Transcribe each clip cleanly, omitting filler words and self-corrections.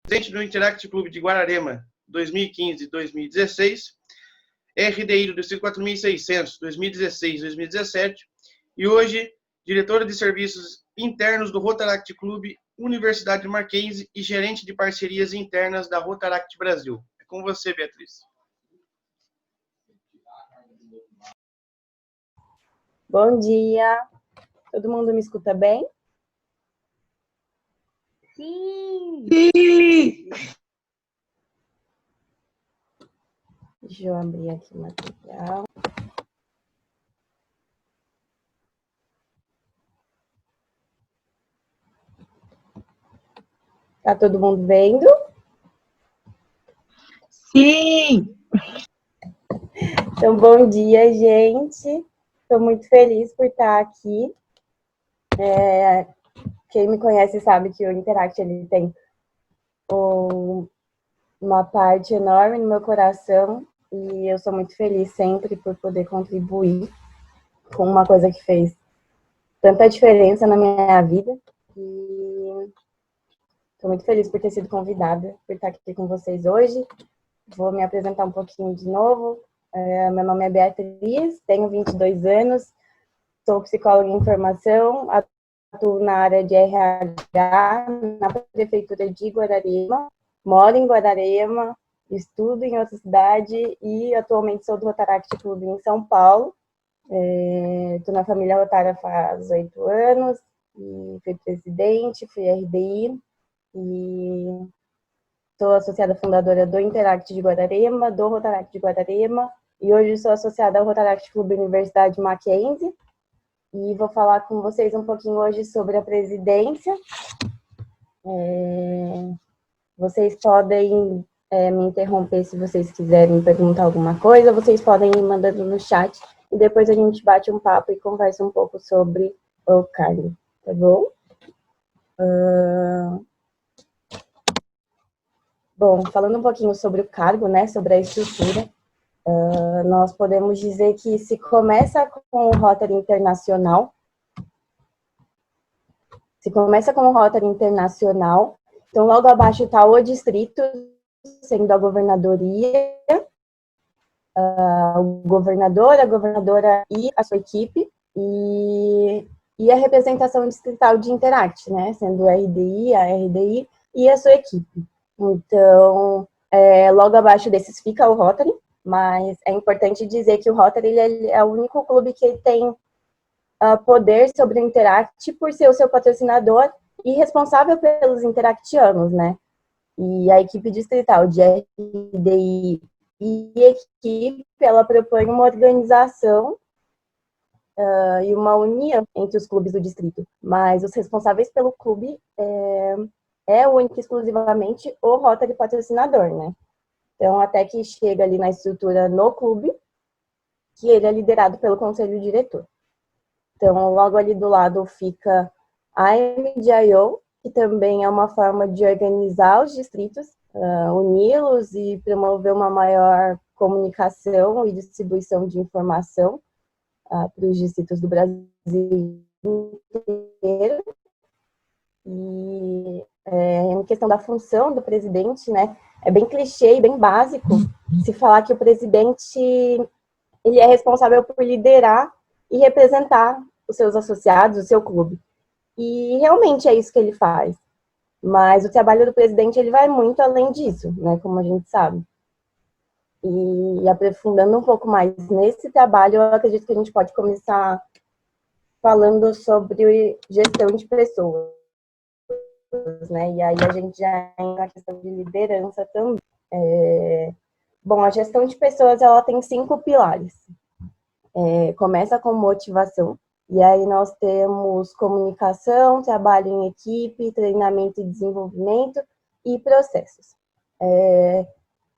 presidente do Interact Clube de Guararema, 2015 e 2016, RDI do Distrito 4600, 2016 e 2017, e hoje, diretora de Serviços Internos do Rotaract Clube Universidade Mackenzie e gerente de parcerias internas da Rotaract Brasil. É com você, Beatriz. Bom dia. Todo mundo me escuta bem? Sim! Sim! Deixa eu abrir aqui o material. Tá todo mundo vendo? Sim! Então, bom dia, gente. Estou muito feliz por estar aqui. Quem me conhece sabe que o Interact ele tem uma parte enorme no meu coração e eu sou muito feliz sempre por poder contribuir com uma coisa que fez tanta diferença na minha vida. E estou muito feliz por ter sido convidada, por estar aqui com vocês hoje. Vou me apresentar um pouquinho de novo. Meu nome é Beatriz, tenho 22 anos, sou psicóloga em formação, atuo na área de RH, na prefeitura de Guararema, moro em Guararema, estudo em outra cidade e atualmente sou do Rotaract Clube em São Paulo. Estou na família Rotária faz 8 anos, e fui presidente, fui RDI, e sou associada fundadora do Interact de Guararema, do Rotaract de Guararema, e hoje sou associada ao Rotaract Clube Universidade Mackenzie, e vou falar com vocês um pouquinho hoje sobre a presidência. Vocês podem me interromper se vocês quiserem perguntar alguma coisa, vocês podem ir mandando no chat, e depois a gente bate um papo e conversa um pouco sobre o cargo, tá bom? Bom, falando um pouquinho sobre o cargo, né, sobre a estrutura, nós podemos dizer que se começa com o Rotary Internacional, então logo abaixo está o distrito, sendo a governadoria, o governador, a governadora e a sua equipe, e a representação distrital de Interact, né, sendo o RDI, a RDI e a sua equipe. Então, logo abaixo desses fica o Rotary, mas é importante dizer que o Rotary ele é o único clube que tem poder sobre o Interact por ser o seu patrocinador e responsável pelos interactianos, né? E a equipe distrital de RDI e equipe, ela propõe uma organização e uma união entre os clubes do distrito. Mas os responsáveis pelo clube é único e exclusivamente o Rotary patrocinador, né? Então, até que chega ali na estrutura no clube, que ele é liderado pelo conselho diretor. Então, logo ali do lado fica a MDIO, que também é uma forma de organizar os distritos, uni-los e promover uma maior comunicação e distribuição de informação para os distritos do Brasil inteiro. E em questão da função do presidente, né, é bem clichê e bem básico se falar que o presidente ele é responsável por liderar e representar os seus associados, o seu clube. E realmente é isso que ele faz. Mas o trabalho do presidente ele vai muito além disso, né, como a gente sabe. E aprofundando um pouco mais nesse trabalho, eu acredito que a gente pode começar falando sobre gestão de pessoas, né? E aí a gente já entra na questão de liderança também. Bom, a gestão de pessoas ela tem 5 pilares. Começa com motivação, e aí nós temos comunicação, trabalho em equipe, treinamento e desenvolvimento e processos.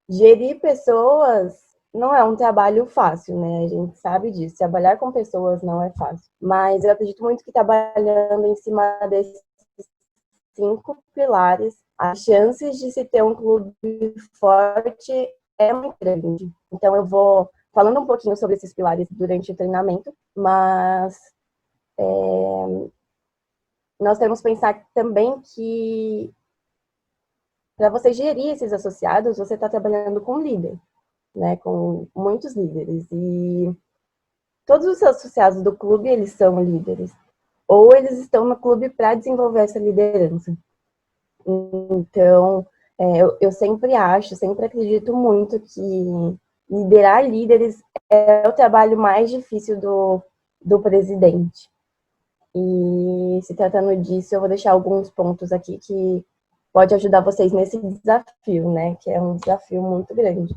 Gerir pessoas não é um trabalho fácil, né? A gente sabe disso. Trabalhar com pessoas não é fácil. Mas eu acredito muito que trabalhando em cima desses 5 pilares, as chances de se ter um clube forte é muito grande. Então eu vou falando um pouquinho sobre esses pilares durante o treinamento, mas nós temos que pensar também que para você gerir esses associados, você está trabalhando com líder, né? Com muitos líderes. E todos os associados do clube, eles são líderes. Ou eles estão no clube para desenvolver essa liderança. Então, eu sempre acho, sempre acredito muito que liderar líderes é o trabalho mais difícil do presidente. E se tratando disso, eu vou deixar alguns pontos aqui que pode ajudar vocês nesse desafio, né? Que é um desafio muito grande.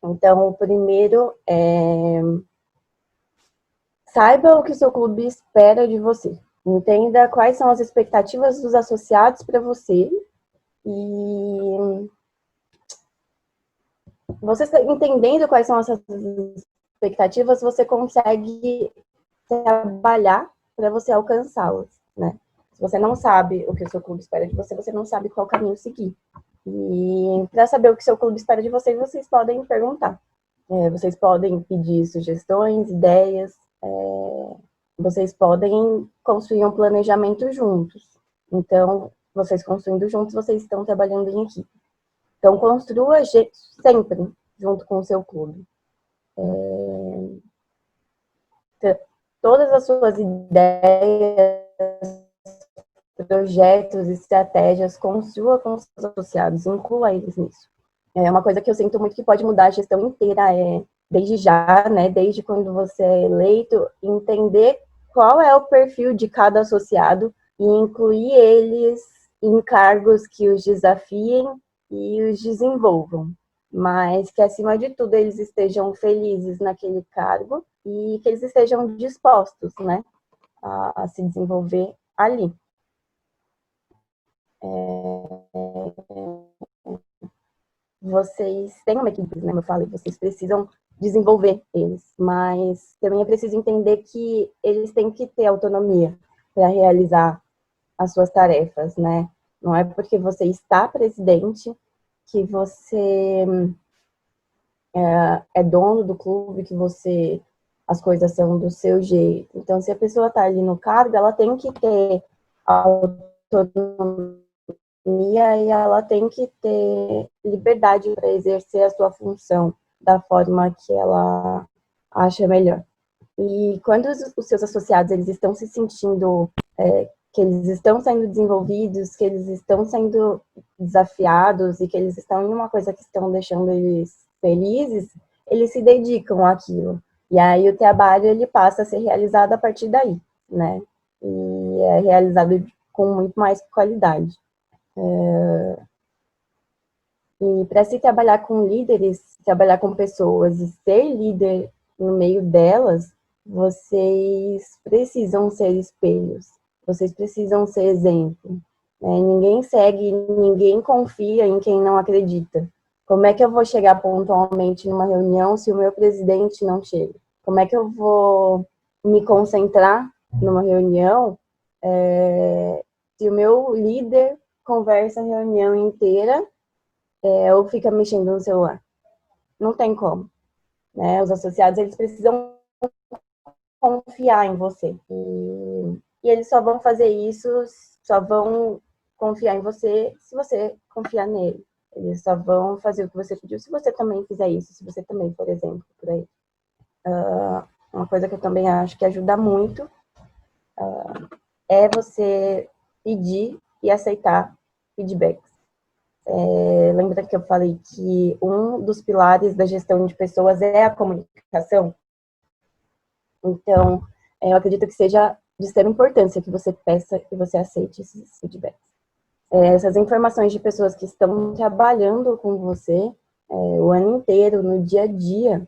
Então, o primeiro é: saiba o que o seu clube espera de você. Entenda quais são as expectativas dos associados para você. E você entendendo quais são essas expectativas, você consegue trabalhar para você alcançá-las, né? Se você não sabe o que o seu clube espera de você, você não sabe qual caminho seguir. E para saber o que o seu clube espera de vocês, vocês podem perguntar. Vocês podem pedir sugestões, ideias. Vocês podem construir um planejamento juntos. Então, vocês construindo juntos, vocês estão trabalhando em equipe. Então, construa sempre junto com o seu clube. Todas as suas ideias, projetos, estratégias, construa com os seus associados, inclua eles nisso. É uma coisa que eu sinto muito que pode mudar a gestão inteira, desde já, né, desde quando você é eleito, entender qual é o perfil de cada associado e incluir eles em cargos que os desafiem e os desenvolvam, mas que, acima de tudo, eles estejam felizes naquele cargo e que eles estejam dispostos, né, a se desenvolver ali. Vocês têm uma equipe, né, como eu falei, vocês precisam desenvolver eles, mas também é preciso entender que eles têm que ter autonomia para realizar as suas tarefas, né? Não é porque você está presidente que você é dono do clube, que as coisas são do seu jeito. Então, se a pessoa está ali no cargo, ela tem que ter autonomia e ela tem que ter liberdade para exercer a sua função da forma que ela acha melhor. E quando os seus associados eles estão se sentindo que eles estão sendo desenvolvidos, que eles estão sendo desafiados e que eles estão em uma coisa que estão deixando eles felizes, eles se dedicam àquilo. E aí o trabalho ele passa a ser realizado a partir daí, né? E é realizado com muito mais qualidade. E para se trabalhar com líderes, trabalhar com pessoas e ser líder no meio delas, vocês precisam ser espelhos, vocês precisam ser exemplo. Ninguém segue, ninguém confia em quem não acredita. Como é que eu vou chegar pontualmente numa reunião se o meu presidente não chega? Como é que eu vou me concentrar numa reunião se o meu líder conversa a reunião inteira ou fica mexendo no celular? Não tem como, né? Os associados, eles precisam confiar em você. E eles só vão fazer isso, só vão confiar em você se você confiar nele. Eles só vão fazer o que você pediu se você também fizer isso, se você também, por exemplo, por aí. Uma coisa que eu também acho que ajuda muito é você pedir e aceitar feedbacks. Lembra que eu falei que um dos pilares da gestão de pessoas é a comunicação? Então, eu acredito que seja de extrema importância que você peça e você aceite esses feedbacks. Essas informações de pessoas que estão trabalhando com você o ano inteiro, no dia a dia,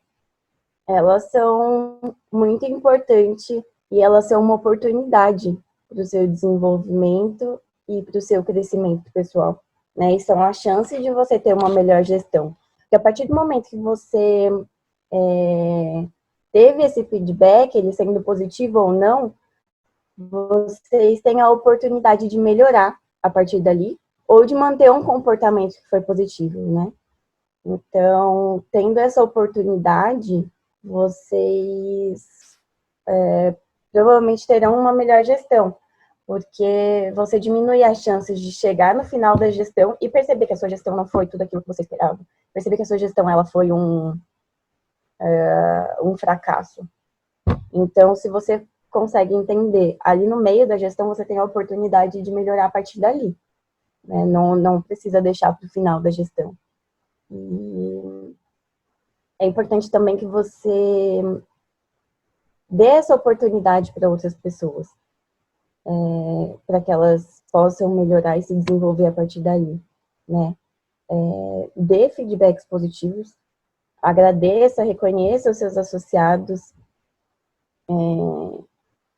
elas são muito importantes e elas são uma oportunidade para o seu desenvolvimento e para o seu crescimento pessoal, né? E são a chance de você ter uma melhor gestão. Porque a partir do momento que você teve esse feedback, ele sendo positivo ou não, vocês têm a oportunidade de melhorar a partir dali, ou de manter um comportamento que foi positivo, né? Então, tendo essa oportunidade, vocês provavelmente terão uma melhor gestão, porque você diminui as chances de chegar no final da gestão e perceber que a sua gestão não foi tudo aquilo que você esperava. Perceber que a sua gestão ela foi um fracasso. Então, se você consegue entender ali no meio da gestão, você tem a oportunidade de melhorar a partir dali. Né? Não precisa deixar para o final da gestão. E é importante também que você dê essa oportunidade para outras pessoas, para que elas possam melhorar e se desenvolver a partir dali, né? Dê feedbacks positivos, agradeça, reconheça os seus associados.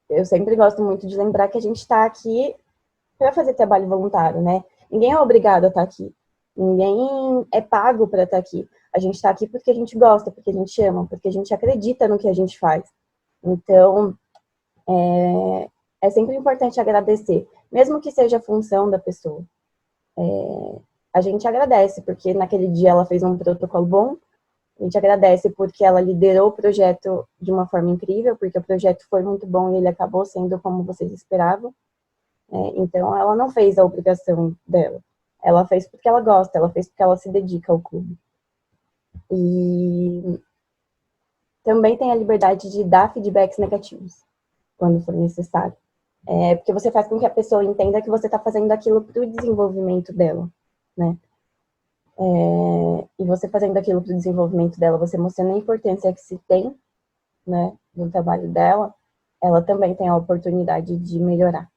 Eu sempre gosto muito de lembrar que a gente está aqui para fazer trabalho voluntário, né? Ninguém é obrigado a estar aqui. Ninguém é pago para estar aqui. A gente está aqui porque a gente gosta, porque a gente ama, porque a gente acredita no que a gente faz. Então, é sempre importante agradecer, mesmo que seja a função da pessoa. A gente agradece, porque naquele dia ela fez um protocolo bom, a gente agradece porque ela liderou o projeto de uma forma incrível, porque o projeto foi muito bom e ele acabou sendo como vocês esperavam. Então, ela não fez a obrigação dela. Ela fez porque ela gosta, ela fez porque ela se dedica ao clube. E também tem a liberdade de dar feedbacks negativos, quando for necessário. Porque você faz com que a pessoa entenda que você está fazendo aquilo para o desenvolvimento dela, né? E você fazendo aquilo para o desenvolvimento dela, você mostrando a importância que se tem, né, no trabalho dela, ela também tem a oportunidade de melhorar.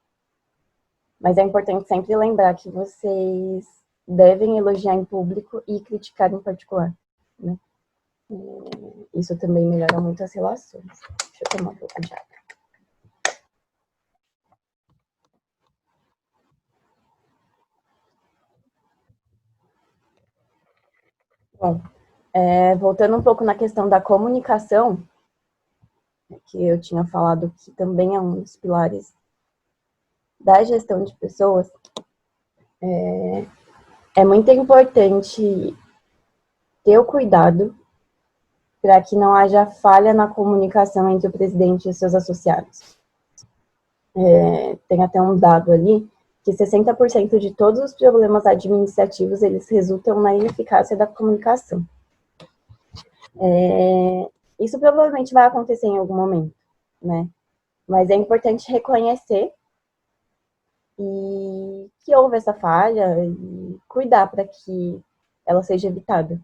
Mas é importante sempre lembrar que vocês devem elogiar em público e criticar em particular, né? Isso também melhora muito as relações. Deixa eu tomar um pouco de água. Bom, voltando um pouco na questão da comunicação, que eu tinha falado que também é um dos pilares da gestão de pessoas, é muito importante ter o cuidado para que não haja falha na comunicação entre o presidente e seus associados. Tem até um dado ali que 60% de todos os problemas administrativos, eles resultam na ineficácia da comunicação. Isso provavelmente vai acontecer em algum momento, né? Mas é importante reconhecer e que houve essa falha e cuidar para que ela seja evitada.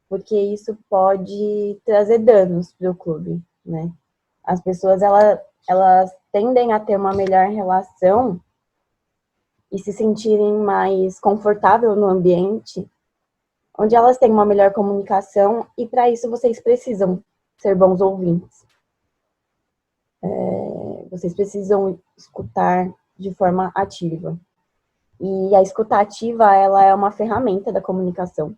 Porque isso pode trazer danos para o clube, né? As pessoas, elas tendem a ter uma melhor relação e se sentirem mais confortável no ambiente, onde elas têm uma melhor comunicação, e para isso vocês precisam ser bons ouvintes. Vocês precisam escutar de forma ativa. E a escuta ativa, ela é uma ferramenta da comunicação.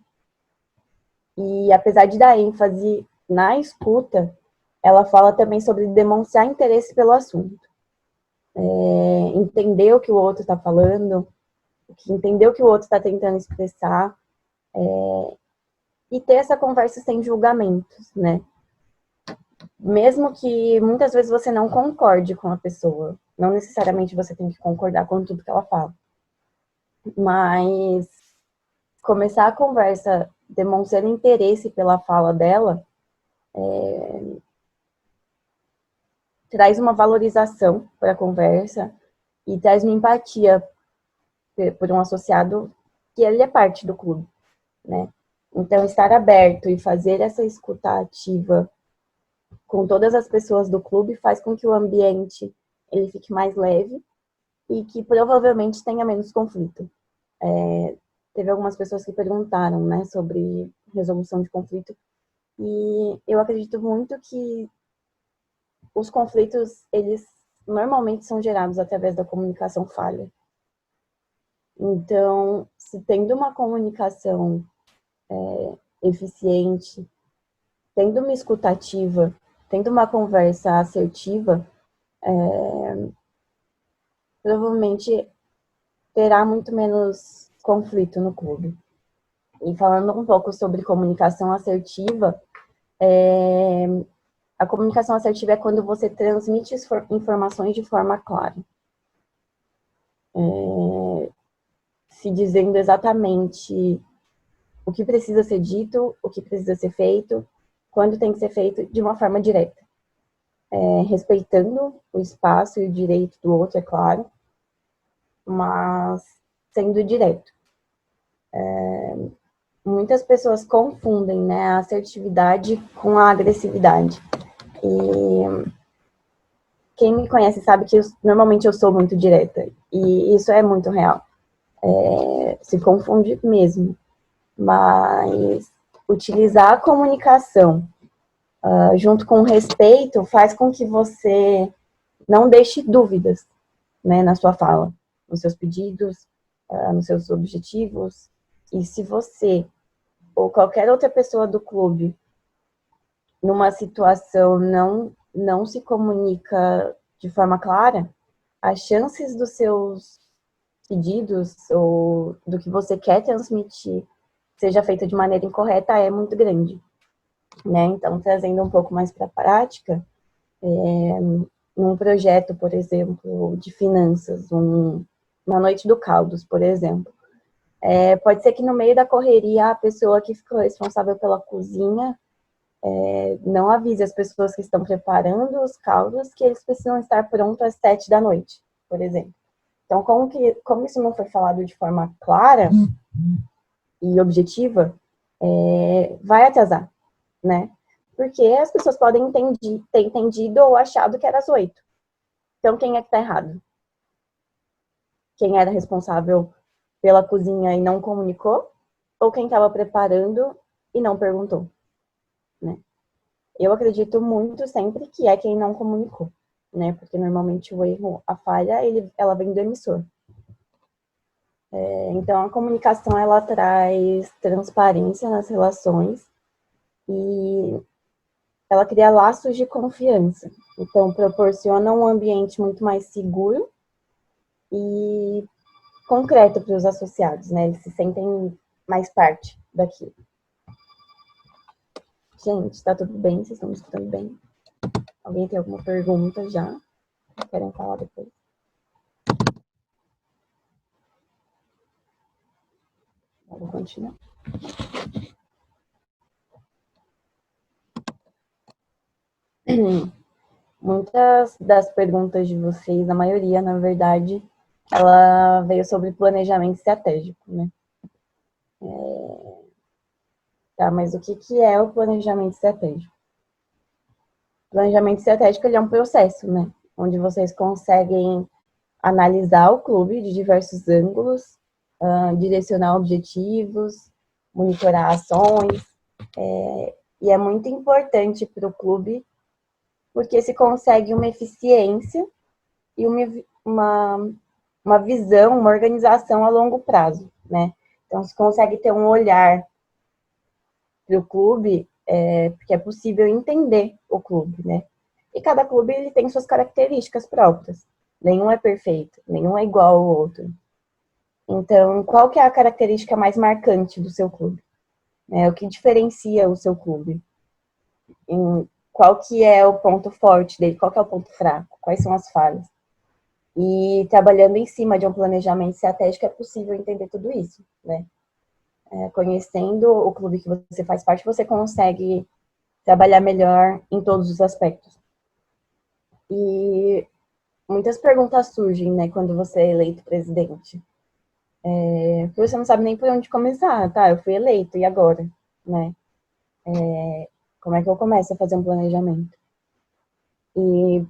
E apesar de dar ênfase na escuta, ela fala também sobre demonstrar interesse pelo assunto. Entender o que o outro está falando, entender o que o outro está tentando expressar, e ter essa conversa sem julgamentos, né? Mesmo que muitas vezes você não concorde com a pessoa, não necessariamente você tem que concordar com tudo que ela fala, mas começar a conversa demonstrando interesse pela fala dela traz uma valorização para a conversa e traz uma empatia por um associado que ele é parte do clube, né? Então, estar aberto e fazer essa escuta ativa com todas as pessoas do clube faz com que o ambiente ele fique mais leve e que provavelmente tenha menos conflito. Teve algumas pessoas que perguntaram, né, sobre resolução de conflito, e eu acredito muito que os conflitos, eles normalmente são gerados através da comunicação falha. Então, se tendo uma comunicação eficiente, tendo uma escutativa, tendo uma conversa assertiva, provavelmente terá muito menos conflito no clube. E falando um pouco sobre comunicação assertiva, a comunicação assertiva é quando você transmite informações de forma clara. se dizendo exatamente o que precisa ser dito, o que precisa ser feito, quando tem que ser feito de uma forma direta. Respeitando o espaço e o direito do outro, é claro, mas sendo direto. Muitas pessoas confundem, né, a assertividade com a agressividade. E quem me conhece sabe que normalmente eu sou muito direta. E isso é muito real. Se confunde mesmo. Mas utilizar a comunicação junto com o respeito faz com que você não deixe dúvidas, né, na sua fala, nos seus pedidos, nos seus objetivos. E se você ou qualquer outra pessoa do clube, numa situação, não se comunica de forma clara, as chances dos seus pedidos ou do que você quer transmitir seja feita de maneira incorreta é muito grande, né? Então, trazendo um pouco mais para a prática, num projeto, por exemplo, de finanças, uma noite do Caldos, por exemplo, pode ser que no meio da correria a pessoa que ficou responsável pela cozinha não avise as pessoas que estão preparando os caldos que eles precisam estar prontos às 7 da noite, por exemplo. Então, como isso não foi falado de forma clara e objetiva, vai atrasar, né? Porque as pessoas podem ter entendido ou achado que era às 8. Então, quem é que está errado? Quem era responsável pela cozinha e não comunicou? Ou quem estava preparando e não perguntou? Né? Eu acredito muito sempre que é quem não comunicou, né? Porque normalmente o erro, a falha, ela vem do emissor. Então, a comunicação, ela traz transparência nas relações e ela cria laços de confiança. Então, proporciona um ambiente muito mais seguro e concreto para os associados, né? Eles se sentem mais parte daquilo. Gente, tá tudo bem? Vocês estão me escutando bem? Alguém tem alguma pergunta já? Querem falar depois? Vou continuar. Muitas das perguntas de vocês, a maioria, na verdade, ela veio sobre planejamento estratégico, né? Tá, mas o que é o planejamento estratégico? O planejamento estratégico, ele é um processo, né? Onde vocês conseguem analisar o clube de diversos ângulos, direcionar objetivos, monitorar ações, e é muito importante para o clube porque se consegue uma eficiência e uma visão, uma organização a longo prazo, né? Então, se consegue ter um olhar para o clube, porque é possível entender o clube, né? E cada clube ele tem suas características próprias. Nenhum é perfeito, nenhum é igual ao outro. Então, qual que é a característica mais marcante do seu clube? O que diferencia o seu clube? Qual que é o ponto forte dele? Qual que é o ponto fraco? Quais são as falhas? E trabalhando em cima de um planejamento estratégico é possível entender tudo isso, né? Conhecendo o clube que você faz parte, você consegue trabalhar melhor em todos os aspectos. E muitas perguntas surgem, né, quando você é eleito presidente. Porque você não sabe nem por onde começar, tá? Eu fui eleito, e agora? Né? Como é que eu começo a fazer um planejamento? E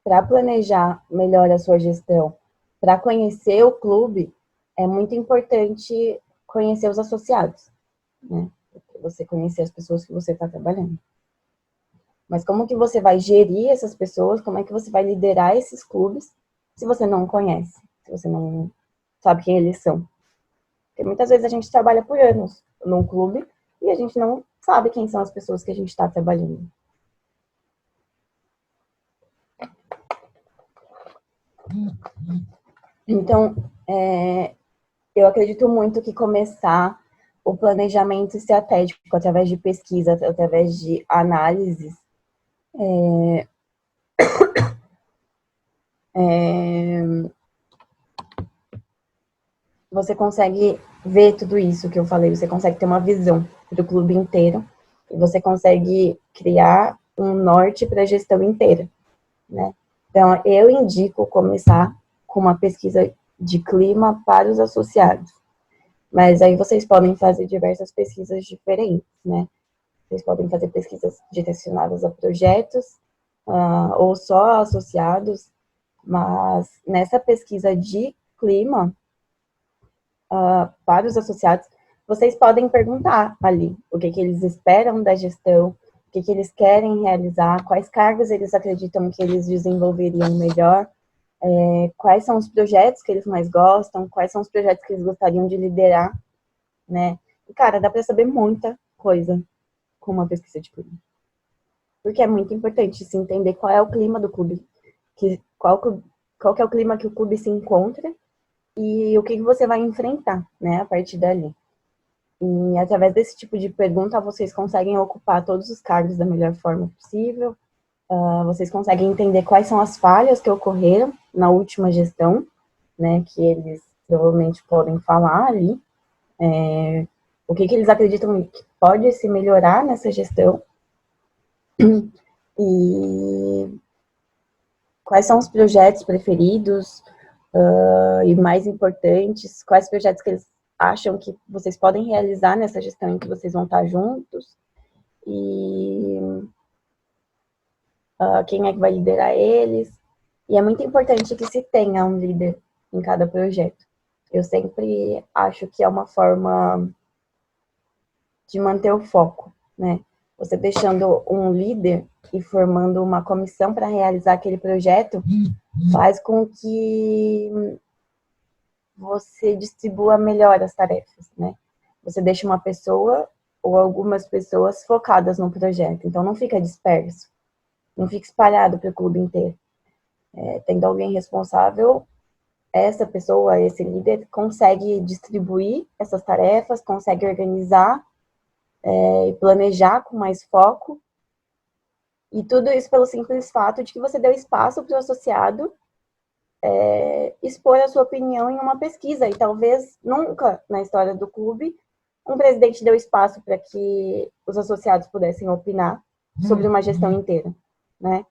para planejar melhor a sua gestão, para conhecer o clube, é muito importante conhecer os associados, né? Você conhecer as pessoas que você está trabalhando. Mas como que você vai gerir essas pessoas? Como é que você vai liderar esses clubes se você não conhece? Se você não sabe quem eles são? Porque muitas vezes a gente trabalha por anos num clube e a gente não sabe quem são as pessoas que a gente está trabalhando. Então, eu acredito muito que começar o planejamento estratégico através de pesquisa, através de análises, você consegue ver tudo isso que eu falei, você consegue ter uma visão do clube inteiro e você consegue criar um norte para a gestão inteira, né? Então, eu indico começar com uma pesquisa de clima para os associados, mas aí vocês podem fazer diversas pesquisas diferentes, né? Vocês podem fazer pesquisas direcionadas a projetos, ou só associados, mas nessa pesquisa de clima, para os associados, vocês podem perguntar ali o que eles esperam da gestão, o que eles querem realizar, quais cargos eles acreditam que eles desenvolveriam melhor, quais são os projetos que eles mais gostam, quais são os projetos que eles gostariam de liderar, né? E, cara, dá para saber muita coisa com uma pesquisa de clima. Porque é muito importante se entender qual é o clima do clube, qual que é o clima que o clube se encontra e o que você vai enfrentar, né, a partir dali. E através desse tipo de pergunta, vocês conseguem ocupar todos os cargos da melhor forma possível, vocês conseguem entender quais são as falhas que ocorreram na última gestão, né, que eles provavelmente podem falar ali, o que eles acreditam que pode se melhorar nessa gestão, e quais são os projetos preferidos e mais importantes, quais projetos que eles acham que vocês podem realizar nessa gestão em que vocês vão estar juntos, e quem é que vai liderar eles. E é muito importante que se tenha um líder em cada projeto. Eu sempre acho que é uma forma de manter o foco, né? Você deixando um líder e formando uma comissão para realizar aquele projeto faz com que você distribua melhor as tarefas, né? Você deixa uma pessoa ou algumas pessoas focadas no projeto, então não fica disperso, não fica espalhado para o clube inteiro. Tendo alguém responsável, essa pessoa, esse líder, consegue distribuir essas tarefas, consegue organizar e planejar com mais foco, e tudo isso pelo simples fato de que você deu espaço para o associado expor a sua opinião em uma pesquisa, e talvez nunca na história do clube um presidente deu espaço para que os associados pudessem opinar sobre uma gestão inteira, né?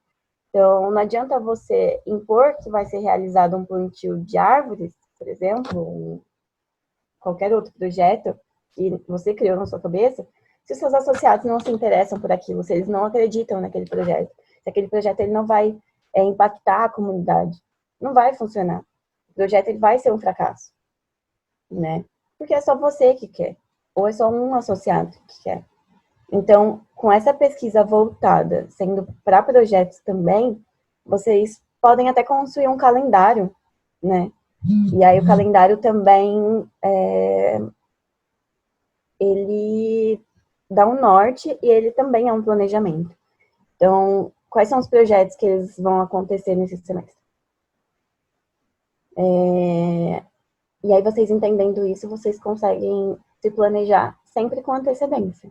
Então, não adianta você impor que vai ser realizado um plantio de árvores, por exemplo, ou qualquer outro projeto que você criou na sua cabeça, se os seus associados não se interessam por aquilo, se eles não acreditam naquele projeto, se aquele projeto ele não vai impactar a comunidade, não vai funcionar. O projeto ele vai ser um fracasso, né? Porque é só você que quer, ou é só um associado que quer. Então, com essa pesquisa voltada, sendo para projetos também, vocês podem até construir um calendário, né? E aí o calendário também, ele dá um norte e ele também é um planejamento. Então, quais são os projetos que eles vão acontecer nesse semestre? E aí vocês entendendo isso, vocês conseguem se planejar sempre com antecedência,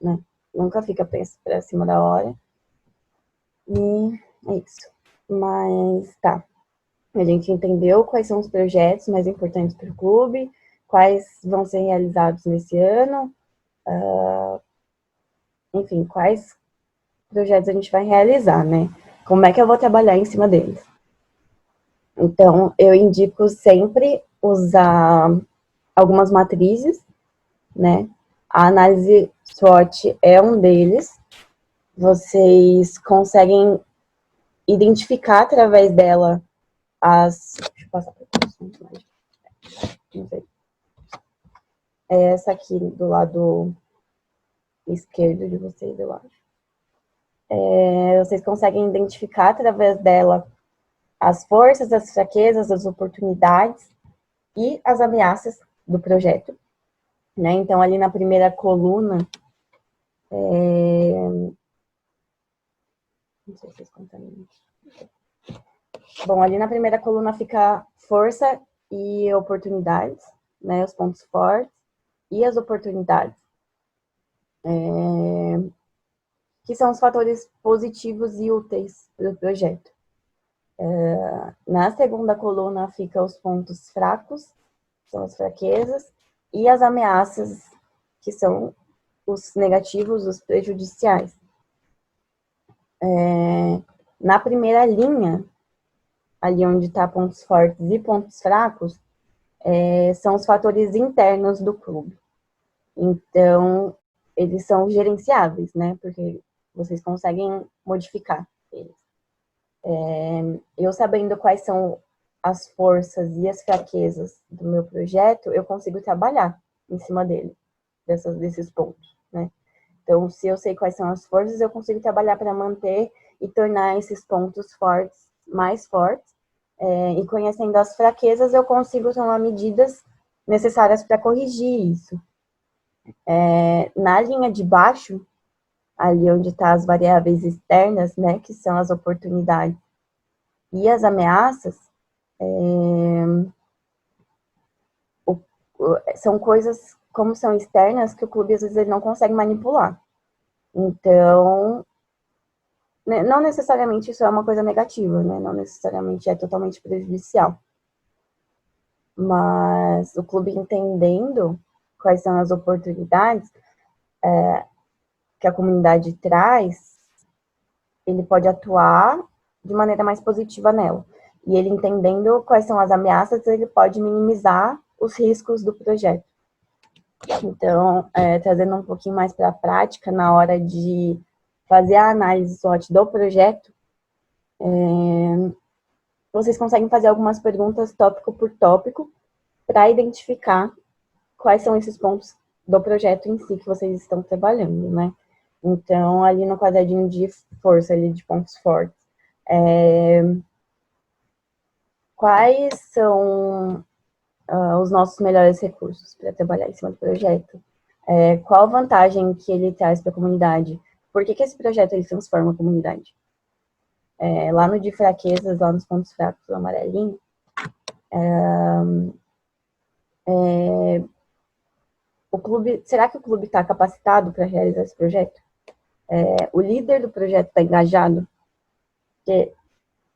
né? Nunca fica para cima da hora. E é isso. Mas tá. A gente entendeu quais são os projetos mais importantes para o clube, quais vão ser realizados nesse ano, enfim, quais projetos a gente vai realizar, né? Como é que eu vou trabalhar em cima deles? Então, eu indico sempre usar algumas matrizes, né? A análise SWOT é um deles. Vocês conseguem identificar através dela as... Deixa eu passar para vocês. Não sei. É essa aqui do lado esquerdo de vocês, eu acho. Vocês conseguem identificar através dela as forças, as fraquezas, as oportunidades e as ameaças do projeto, né? Então, ali na primeira coluna, não sei se vocês conseguem. Bom, ali na primeira coluna fica força e oportunidades, né? Os pontos fortes e as oportunidades, que são os fatores positivos e úteis do projeto. Na segunda coluna fica os pontos fracos são as fraquezas, e as ameaças, que são os negativos, os prejudiciais. Na primeira linha, ali onde está pontos fortes e pontos fracos, são os fatores internos do clube. Então, eles são gerenciáveis, né? Porque vocês conseguem modificar eles. Eu sabendo quais são as forças e as fraquezas do meu projeto, eu consigo trabalhar em cima desses pontos, né? Então, se eu sei quais são as forças, eu consigo trabalhar para manter e tornar esses pontos fortes mais fortes. E conhecendo as fraquezas, eu consigo tomar medidas necessárias para corrigir isso. Na linha de baixo, ali onde estão as variáveis externas, né, que são as oportunidades e as ameaças, são coisas, como são externas, que o clube às vezes ele não consegue manipular. Então, né, não necessariamente isso é uma coisa negativa, né? Não necessariamente é totalmente prejudicial. Mas o clube entendendo quais são as oportunidades que a comunidade traz, ele pode atuar de maneira mais positiva nela. E ele entendendo quais são as ameaças, ele pode minimizar os riscos do projeto. Então, trazendo um pouquinho mais para a prática, na hora de fazer a análise SWOT do projeto, vocês conseguem fazer algumas perguntas tópico por tópico para identificar quais são esses pontos do projeto em si que vocês estão trabalhando, né? Então, ali no quadradinho de força, ali de pontos fortes, quais são os nossos melhores recursos para trabalhar em cima do projeto? Qual a vantagem que ele traz para a comunidade? Por que esse projeto ele transforma a comunidade? Lá no de fraquezas, lá nos pontos fracos do amarelinho, o clube, será que o clube está capacitado para realizar esse projeto? O líder do projeto está engajado? Porque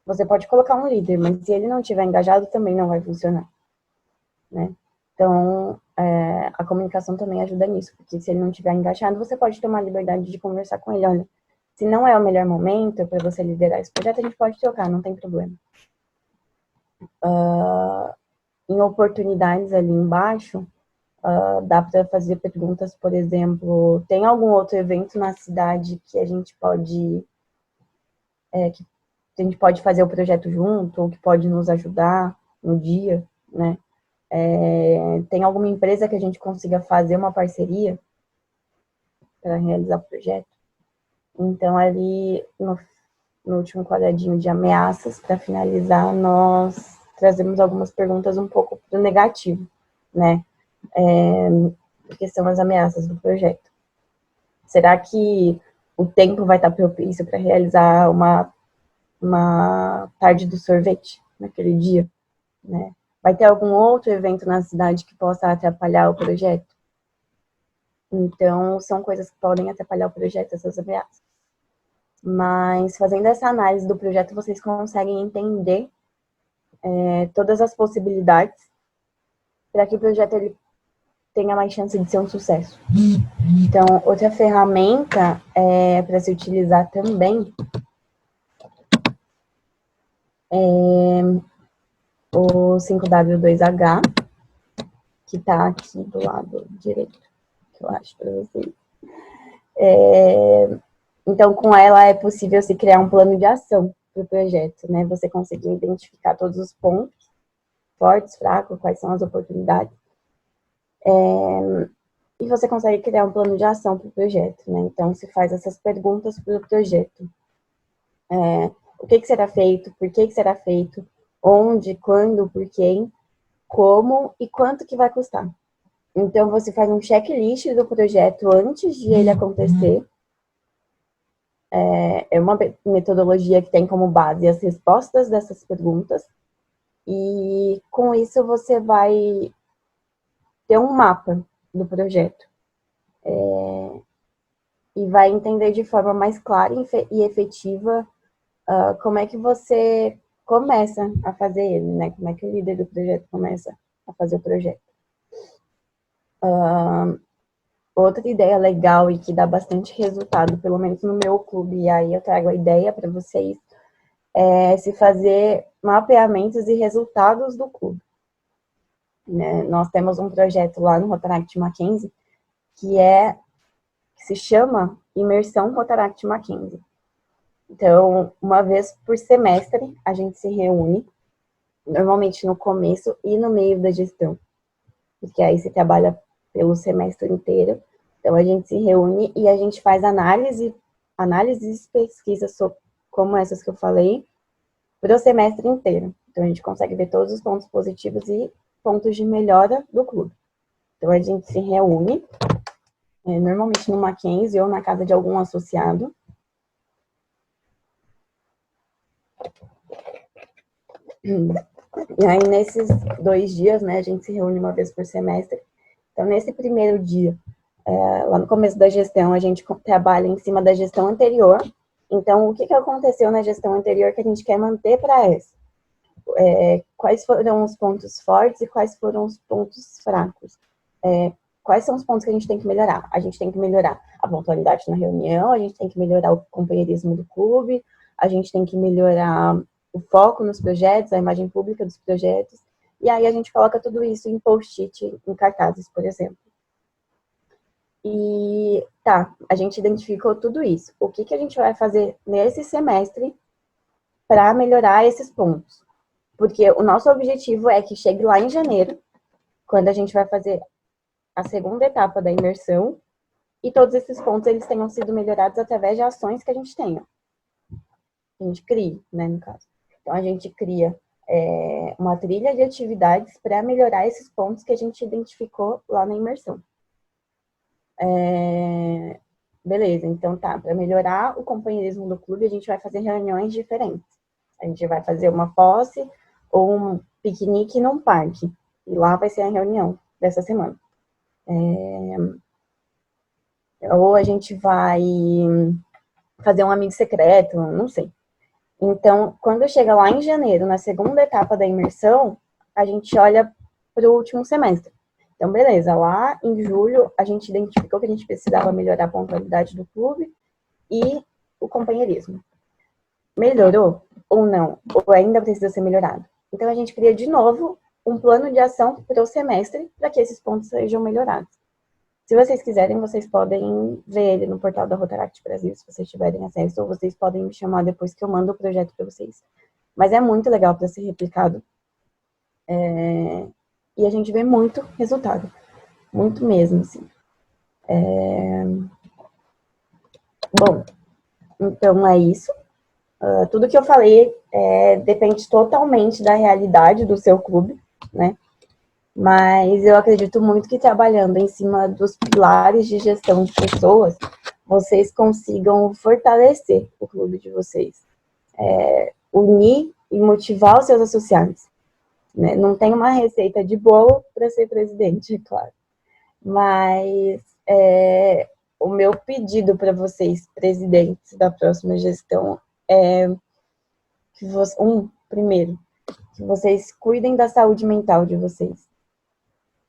você pode colocar um líder, mas se ele não estiver engajado, também não vai funcionar, né? Então, a comunicação também ajuda nisso, porque se ele não estiver engajado, você pode tomar a liberdade de conversar com ele. Olha, se não é o melhor momento para você liderar esse projeto, a gente pode trocar, não tem problema. Em oportunidades ali embaixo, dá para fazer perguntas, por exemplo, tem algum outro evento na cidade que a gente pode fazer o projeto junto, ou que pode nos ajudar no dia, né? Tem alguma empresa que a gente consiga fazer uma parceria para realizar o projeto? Então, ali no último quadradinho de ameaças, para finalizar, nós trazemos algumas perguntas um pouco para o negativo, né? Porque são as ameaças do projeto. Será que o tempo vai estar propício para realizar uma tarde do sorvete naquele dia, né? Vai ter algum outro evento na cidade que possa atrapalhar o projeto? Então, são coisas que podem atrapalhar o projeto, essas ameaças. Mas, fazendo essa análise do projeto, vocês conseguem entender todas as possibilidades para que o projeto ele tenha mais chance de ser um sucesso. Então, outra ferramenta para se utilizar também o 5W2H, que está aqui do lado direito, que eu acho para vocês. Então, com ela é possível se criar um plano de ação para o projeto, né? Você conseguir identificar todos os pontos, fortes, fracos, quais são as oportunidades. E você consegue criar um plano de ação para o projeto, né? Então, se faz essas perguntas para o projeto. O que será feito? Por que será feito? Onde, quando, por quem, como e quanto que vai custar. Então, você faz um checklist do projeto antes de ele acontecer. É uma metodologia que tem como base as respostas dessas perguntas. E, com isso, você vai ter um mapa do projeto. E vai entender de forma mais clara e efetiva como é que você começa a fazer ele, né? Como é que o líder do projeto começa a fazer o projeto. Outra ideia legal e que dá bastante resultado, pelo menos no meu clube, e aí eu trago a ideia para vocês, é se fazer mapeamentos e resultados do clube. Né? Nós temos um projeto lá no Rotaract Mackenzie que se chama Imersão Rotaract Mackenzie. Então, uma vez por semestre, a gente se reúne, normalmente no começo e no meio da gestão, porque aí se trabalha pelo semestre inteiro. Então, a gente se reúne e a gente faz análises e pesquisas como essas que eu falei, para o semestre inteiro. Então, a gente consegue ver todos os pontos positivos e pontos de melhora do clube. Então, a gente se reúne, normalmente no Mackenzie ou na casa de algum associado. E aí, nesses 2 dias, né, a gente se reúne uma vez por semestre. Então, nesse primeiro dia, lá no começo da gestão, a gente trabalha em cima da gestão anterior. Então, o que aconteceu na gestão anterior que a gente quer manter para essa? Quais foram os pontos fortes e quais foram os pontos fracos? Quais são os pontos que a gente tem que melhorar? A gente tem que melhorar a pontualidade na reunião, a gente tem que melhorar o companheirismo do clube, a gente tem que melhorar o foco nos projetos, a imagem pública dos projetos, e aí a gente coloca tudo isso em post-it, em cartazes, por exemplo. E tá, a gente identificou tudo isso. O que a gente vai fazer nesse semestre para melhorar esses pontos? Porque o nosso objetivo é que chegue lá em janeiro, quando a gente vai fazer a segunda etapa da imersão, e todos esses pontos eles tenham sido melhorados através de ações que a gente tenha. A gente cria, né, no caso. Então, a gente cria uma trilha de atividades para melhorar esses pontos que a gente identificou lá na imersão. Beleza, então tá, para melhorar o companheirismo do clube, a gente vai fazer reuniões diferentes. A gente vai fazer uma posse ou um piquenique num parque. E lá vai ser a reunião dessa semana. Ou a gente vai fazer um amigo secreto, não sei. Então, quando chega lá em janeiro, na segunda etapa da imersão, a gente olha para o último semestre. Então, beleza, lá em julho, a gente identificou que a gente precisava melhorar a pontualidade do clube e o companheirismo. Melhorou ou não? Ou ainda precisa ser melhorado? Então, a gente cria de novo um plano de ação para o semestre para que esses pontos sejam melhorados. Se vocês quiserem, vocês podem ver ele no portal da Rotaract Brasil, se vocês tiverem acesso, ou vocês podem me chamar depois que eu mando o projeto para vocês. Mas é muito legal para ser replicado. E a gente vê muito resultado. Muito mesmo, assim. Bom, então é isso. Tudo que eu falei depende totalmente da realidade do seu clube, né? Mas eu acredito muito que trabalhando em cima dos pilares de gestão de pessoas, vocês consigam fortalecer o clube de vocês. Unir e motivar os seus associados. Né? Não tem uma receita de bolo para ser presidente, é claro. Mas o meu pedido para vocês, presidentes da próxima gestão, é que primeiro, que vocês cuidem da saúde mental de vocês.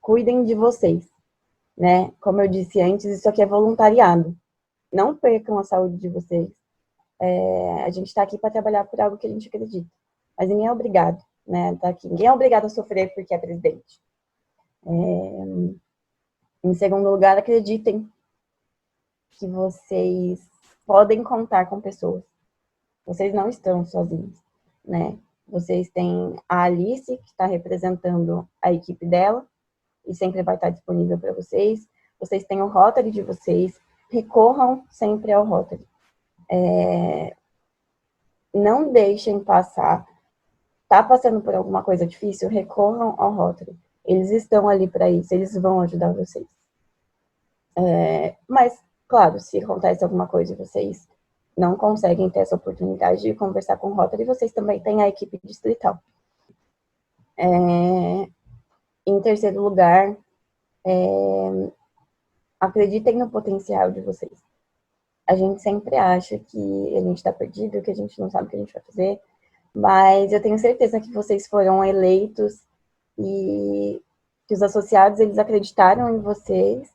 Cuidem de vocês, né? Como eu disse antes, isso aqui é voluntariado. Não percam a saúde de vocês. A gente está aqui para trabalhar por algo que a gente acredita. Mas ninguém é obrigado, né? Tá aqui. Ninguém é obrigado a sofrer porque é presidente. Em segundo lugar, acreditem que vocês podem contar com pessoas. Vocês não estão sozinhos, né? Vocês têm a Alice, que está representando a equipe dela, e sempre vai estar disponível para vocês. Vocês têm o Rotary de vocês, recorram sempre ao Rotary. Não deixem passar. Tá passando por alguma coisa difícil? Recorram ao Rotary. Eles estão ali para isso, eles vão ajudar vocês. Mas, claro, se acontece alguma coisa e vocês não conseguem ter essa oportunidade de conversar com o Rotary, vocês também têm a equipe distrital. Em terceiro lugar, acreditem no potencial de vocês. A gente sempre acha que a gente está perdido, que a gente não sabe o que a gente vai fazer, mas eu tenho certeza que vocês foram eleitos e que os associados, eles acreditaram em vocês,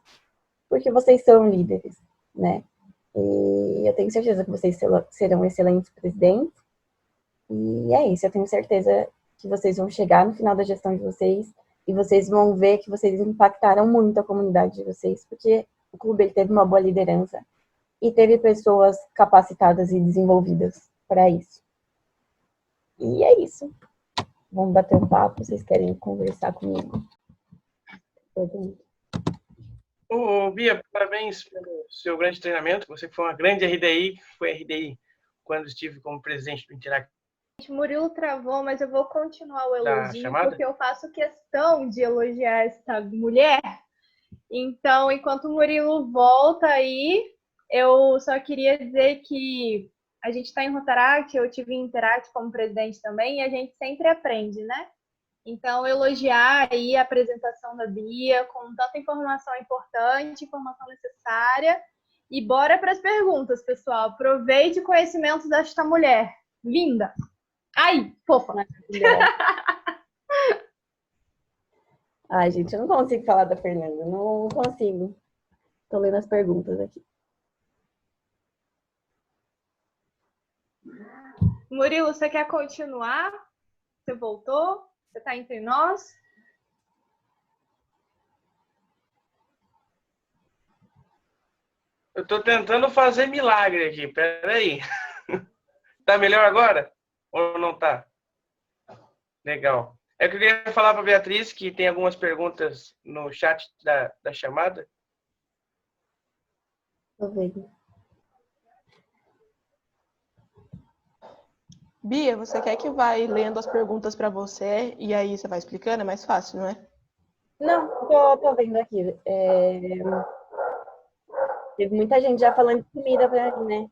porque vocês são líderes, né? E eu tenho certeza que vocês serão excelentes presidentes. E é isso, eu tenho certeza que vocês vão chegar no final da gestão de vocês e vocês vão ver que vocês impactaram muito a comunidade de vocês, porque o clube ele teve uma boa liderança e teve pessoas capacitadas e desenvolvidas para isso. E é isso. Vamos bater um papo, vocês querem conversar comigo? Ô, Bia, parabéns pelo seu grande treinamento. Você foi uma grande RDI, foi RDI quando estive como presidente do Interact. Murilo travou, mas eu vou continuar o elogio, chamada? porque eu faço questão de elogiar esta mulher. Então, enquanto o Murilo volta aí, eu só queria dizer que a gente está em Rotaract, eu tive em Interact como presidente também, e a gente sempre aprende, né? Então, elogiar aí a apresentação da Bia, com tanta informação importante, informação necessária. E bora para as perguntas, pessoal. Aproveite o conhecimento desta mulher. Linda! Ai, fofa! Ai, gente, eu não consigo falar da Fernanda. Não consigo. Tô lendo as perguntas aqui. Murilo, você quer continuar? Você voltou? Você está entre nós? Eu estou tentando fazer milagre aqui, peraí. Tá melhor agora? Ou não tá? Legal. É que eu queria falar para a Beatriz que tem algumas perguntas no chat da chamada. Tô vendo. Bia, você quer que vai lendo as perguntas para você e aí você vai explicando? É mais fácil, não é? Não, tô vendo aqui. Teve muita gente já falando de comida pra mim, né?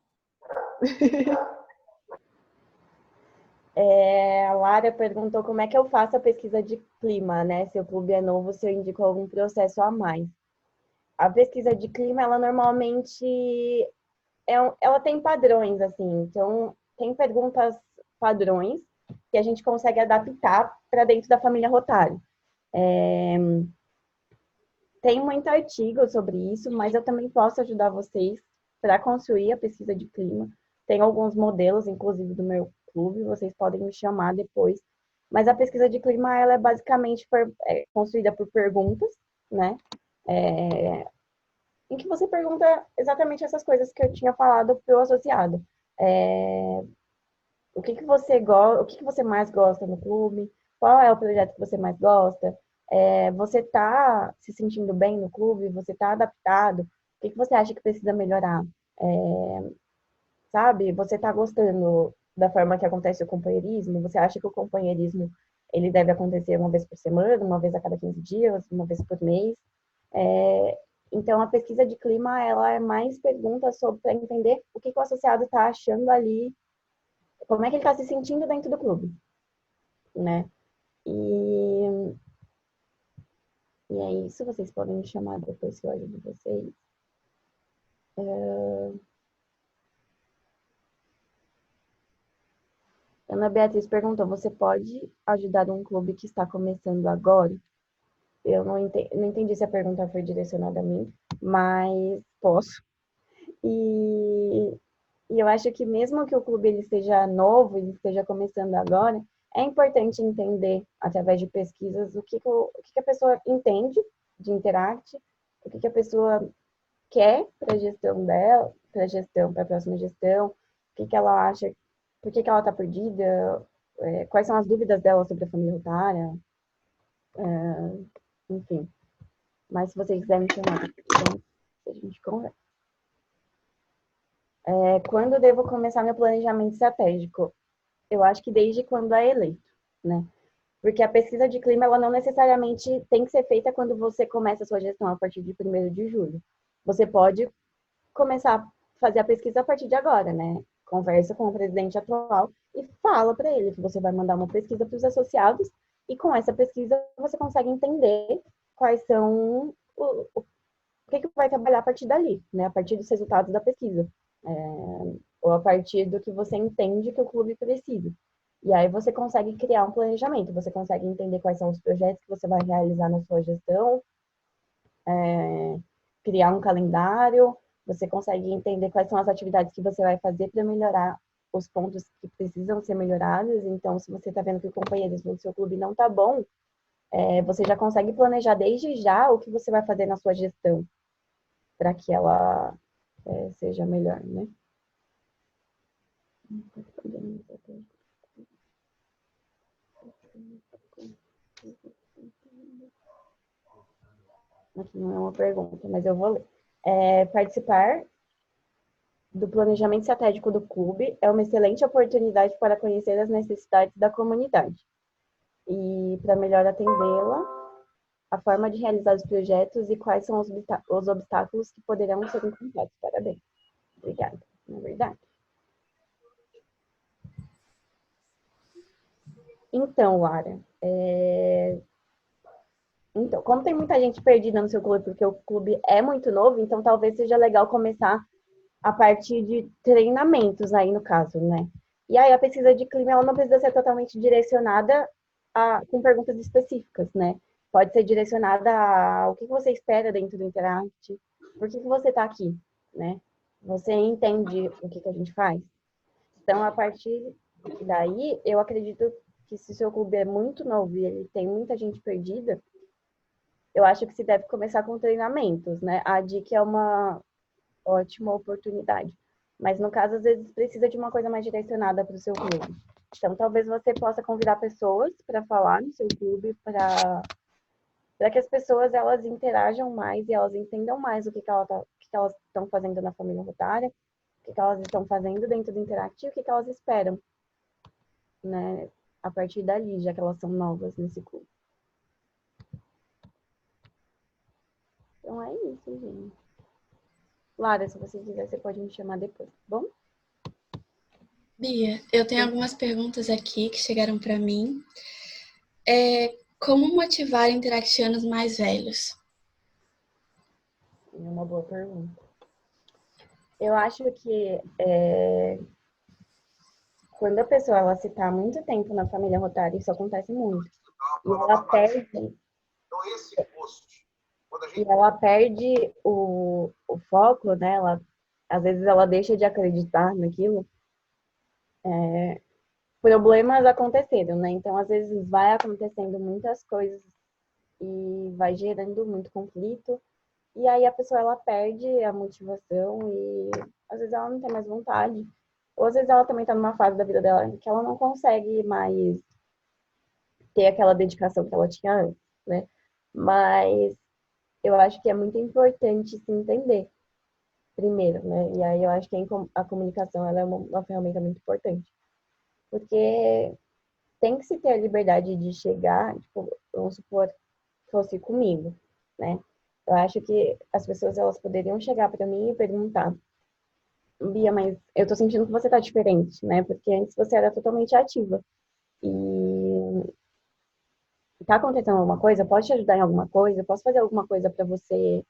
A Lara perguntou como é que eu faço a pesquisa de clima, né? Se o clube é novo, se eu indico algum processo a mais. A pesquisa de clima, ela normalmente ela tem padrões, assim. Então, tem perguntas padrões que a gente consegue adaptar para dentro da família Rotário. Tem muito artigo sobre isso, mas eu também posso ajudar vocês para construir a pesquisa de clima. Tem alguns modelos, inclusive do meu clube, vocês podem me chamar depois. Mas a pesquisa de clima, ela é basicamente construída por perguntas, né? Em que você pergunta exatamente essas coisas que eu tinha falado para o associado. O que você mais gosta no clube? Qual é o projeto que você mais gosta? Você está se sentindo bem no clube? Você está adaptado? O que você acha que precisa melhorar? Sabe? Você está gostando da forma que acontece o companheirismo? Você acha que o companheirismo ele deve acontecer uma vez por semana, uma vez a cada 15 dias, uma vez por mês? Então, a pesquisa de clima, ela é mais perguntas para entender o que o associado está achando ali, como é que ele está se sentindo dentro do clube, né? E é isso, vocês podem me chamar depois que eu ajudo vocês. Ana Beatriz perguntou, você pode ajudar um clube que está começando agora? Eu não entendi se a pergunta foi direcionada a mim, mas posso. E eu acho que mesmo que o clube ele esteja novo, ele esteja começando agora, é importante entender, através de pesquisas, o que a pessoa entende de Interact, o que a pessoa quer para a gestão dela, para a próxima gestão, o que ela acha, por que ela está perdida, quais são as dúvidas dela sobre a família Rotária, enfim. Mas se vocês quiserem me chamar, então, a gente conversa. Quando eu devo começar meu planejamento estratégico? Eu acho que desde quando é eleito, né? Porque a pesquisa de clima, ela não necessariamente tem que ser feita quando você começa a sua gestão a partir de 1º de julho. Você pode começar a fazer a pesquisa a partir de agora, né? Conversa com o presidente atual e fala para ele que você vai mandar uma pesquisa para os associados e com essa pesquisa você consegue entender quais são o que vai trabalhar a partir dali, né? A partir dos resultados da pesquisa. Ou a partir do que você entende que o clube precisa. E aí você consegue criar um planejamento, você consegue entender quais são os projetos que você vai realizar na sua gestão, criar um calendário, você consegue entender quais são as atividades que você vai fazer para melhorar os pontos que precisam ser melhorados. Então, se você está vendo que o companheirismo do seu clube não está bom, você já consegue planejar desde já o que você vai fazer na sua gestão para que ela seja melhor, né? Aqui não é uma pergunta, mas eu vou ler. Participar do planejamento estratégico do clube é uma excelente oportunidade para conhecer as necessidades da comunidade e para melhor atendê-la, a forma de realizar os projetos e quais são os obstáculos que poderão ser encontrados. Parabéns. Obrigada. Na verdade. Então, Lara, então, como tem muita gente perdida no seu clube, porque o clube é muito novo, então talvez seja legal começar a partir de treinamentos aí no caso, né? E aí a pesquisa de clima, ela não precisa ser totalmente direcionada com perguntas específicas, né? Pode ser direcionada a o que você espera dentro do Interact, por que você está aqui, né? Você entende o que a gente faz? Então, a partir daí, eu acredito que se o seu clube é muito novo e ele tem muita gente perdida, eu acho que se deve começar com treinamentos, né? A dica é uma ótima oportunidade. Mas, no caso, às vezes precisa de uma coisa mais direcionada para o seu clube. Então, talvez você possa convidar pessoas para falar no seu clube, para que as pessoas elas interajam mais e elas entendam mais o que elas estão fazendo na família rotária, o que elas estão fazendo dentro do Interact e o que elas esperam, né? A partir dali, já que elas são novas nesse clube. Então, é isso, gente. Lara, se você quiser, você pode me chamar depois, tá bom? Bia, eu tenho algumas perguntas aqui que chegaram para mim. Como motivar interactianos mais velhos? É uma boa pergunta. Eu acho que quando a pessoa ela se está muito tempo na família rotária, isso acontece muito. E ela perde o foco, né? Às vezes ela deixa de acreditar naquilo. Problemas aconteceram, né? Então, às vezes vai acontecendo muitas coisas e vai gerando muito conflito. E aí a pessoa ela perde a motivação e às vezes ela não tem mais vontade. Ou às vezes ela também está numa fase da vida dela que ela não consegue mais ter aquela dedicação que ela tinha antes, né? Mas eu acho que é muito importante se entender primeiro, né? E aí eu acho que a comunicação ela é uma ferramenta muito importante. Porque tem que se ter a liberdade de chegar, tipo, vamos supor, fosse comigo, né? Eu acho que as pessoas elas poderiam chegar para mim e perguntar: Bia, mas eu tô sentindo que você tá diferente, né? Porque antes você era totalmente ativa. E tá acontecendo alguma coisa? Posso te ajudar em alguma coisa? Posso fazer alguma coisa para você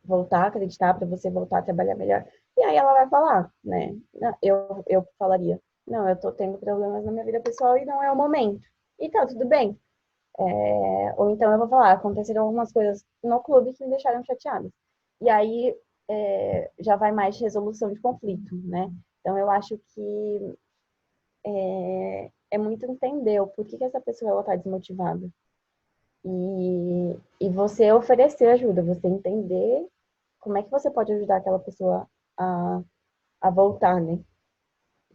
voltar a acreditar, para você voltar a trabalhar melhor? E aí ela vai falar, né? Eu falaria: não, eu tô tendo problemas na minha vida pessoal e não é o momento. E tá tudo bem. Ou então eu vou falar: aconteceram algumas coisas no clube que me deixaram chateada. E aí já vai mais de resolução de conflito, né? Então eu acho que é muito entender o porquê que essa pessoa ela tá desmotivada. E você oferecer ajuda, você entender como é que você pode ajudar aquela pessoa a voltar, né?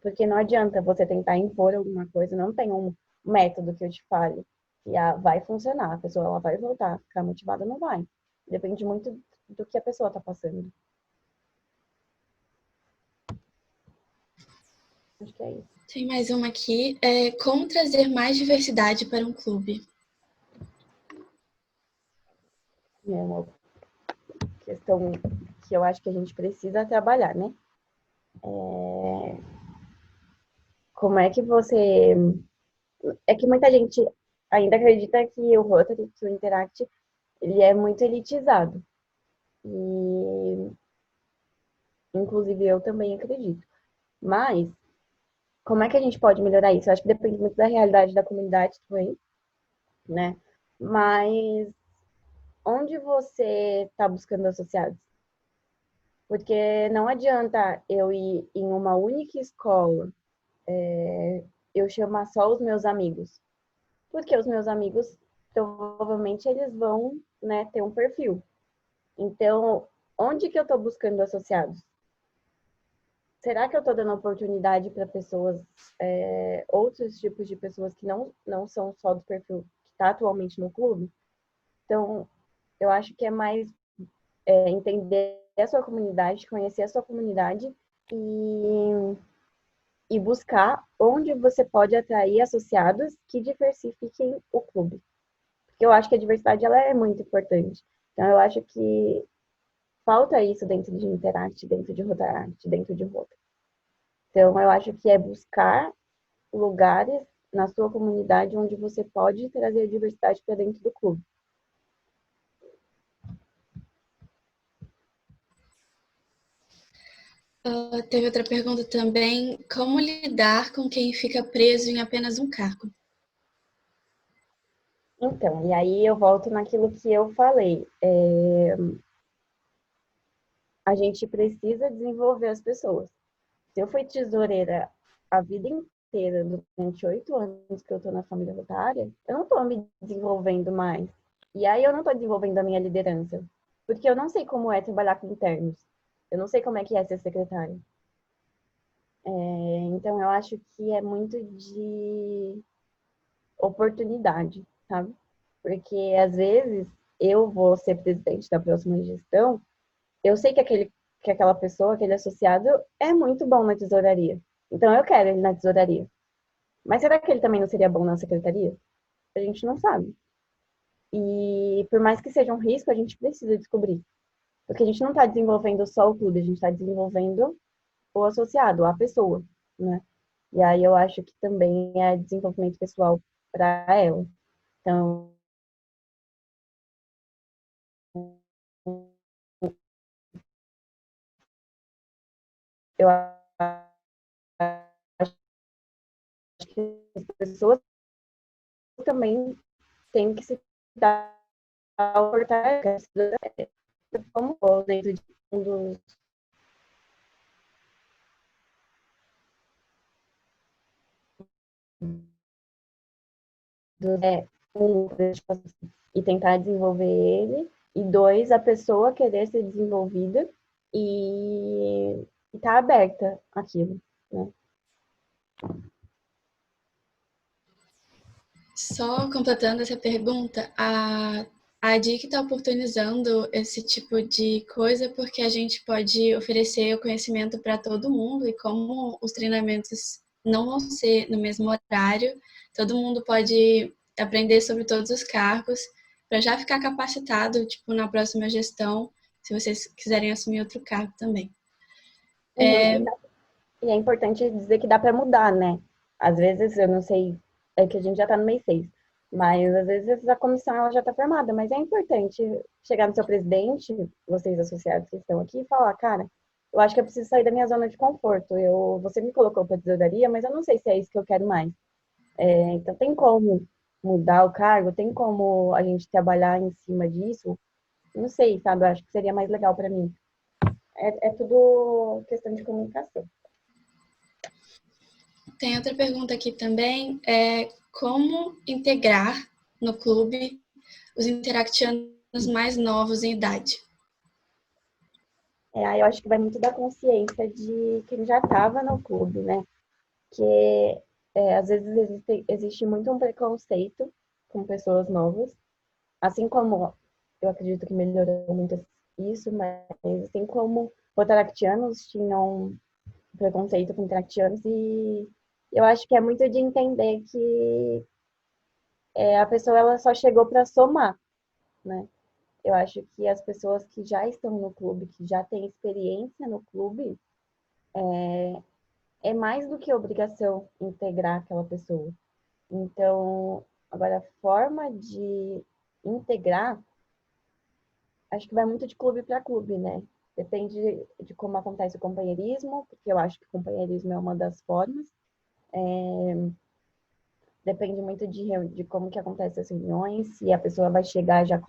Porque não adianta você tentar impor alguma coisa, não tem um método que eu te fale que vai funcionar, a pessoa ela vai voltar, ficar motivada não vai. Depende muito do que a pessoa tá passando. Acho que é isso. Tem mais uma aqui. Como trazer mais diversidade para um clube? É uma questão que eu acho que a gente precisa trabalhar, né? Como é que você... É que muita gente ainda acredita que o Rotary, que o Interact, ele é muito elitizado. E, inclusive, eu também acredito. Mas, como é que a gente pode melhorar isso? Eu acho que depende muito da realidade da comunidade também, né? Mas onde você está buscando associados? Porque não adianta eu ir em uma única escola, eu chamar só os meus amigos. Porque os meus amigos, provavelmente, eles vão, né, ter um perfil. Então, onde que eu estou buscando associados? Será que eu estou dando oportunidade para pessoas, outros tipos de pessoas que não são só do perfil que está atualmente no clube? Então, eu acho que é mais entender a sua comunidade, conhecer a sua comunidade e buscar onde você pode atrair associados que diversifiquem o clube. Porque eu acho que a diversidade ela é muito importante. Então, eu acho que falta isso dentro de Interact, dentro de Rotaract, dentro de Rota. Então, eu acho que é buscar lugares na sua comunidade onde você pode trazer a diversidade para dentro do clube. Teve outra pergunta também: como lidar com quem fica preso em apenas um cargo? Então, e aí eu volto naquilo que eu falei. A gente precisa desenvolver as pessoas. Se eu fui tesoureira a vida inteira, durante 8 anos que eu estou na família rotária, eu não estou me desenvolvendo mais. E aí eu não estou desenvolvendo a minha liderança. Porque eu não sei como é trabalhar com internos. Eu não sei como é que é ser secretária. Então eu acho que é muito de oportunidade, sabe? Porque às vezes eu vou ser presidente da próxima gestão, eu sei que aquela pessoa, aquele associado, é muito bom na tesouraria. Então eu quero ele na tesouraria. Mas será que ele também não seria bom na secretaria? A gente não sabe. E por mais que seja um risco, a gente precisa descobrir. Porque a gente não está desenvolvendo só o clube, a gente está desenvolvendo o associado, a pessoa, né? E aí eu acho que também é desenvolvimento pessoal para ela. Então, eu acho que as pessoas também têm que se dar a oportunidade como dentro de um um, e tentar desenvolver ele, e dois, a pessoa querer ser desenvolvida e estar tá aberta àquilo, né? Só completando essa pergunta, a DIC está oportunizando esse tipo de coisa porque a gente pode oferecer o conhecimento para todo mundo, e como os treinamentos não vão ser no mesmo horário, todo mundo pode aprender sobre todos os cargos para já ficar capacitado, tipo, na próxima gestão, se vocês quiserem assumir outro cargo também. Uhum. E é importante dizer que dá para mudar, né? Às vezes, eu não sei, é que a gente já está no mês 6, mas às vezes a comissão ela já está formada, mas é importante chegar no seu presidente, vocês associados que estão aqui, e falar, cara, eu acho que eu preciso sair da minha zona de conforto. Você me colocou para tesouraria, mas eu não sei se é isso que eu quero mais. Então, tem como mudar o cargo? Tem como a gente trabalhar em cima disso? Não sei, sabe? Eu acho que seria mais legal para mim. É tudo questão de comunicação. Tem outra pergunta aqui também, como integrar no clube os interactianos mais novos em idade? Aí eu acho que vai muito da consciência de quem já estava no clube, né? Que às vezes existe muito um preconceito com pessoas novas, assim como eu acredito que melhorou muito isso, mas assim como rotaractianos tinham preconceito com interactianos, e eu acho que é muito de entender que a pessoa ela só chegou para somar, né? Eu acho que as pessoas que já estão no clube, que já têm experiência no clube, é mais do que obrigação integrar aquela pessoa. Então, agora, a forma de integrar, acho que vai muito de clube para clube, né? Depende de como acontece o companheirismo, porque eu acho que o companheirismo é uma das formas. Depende muito de como que acontecem as reuniões, se a pessoa vai chegar já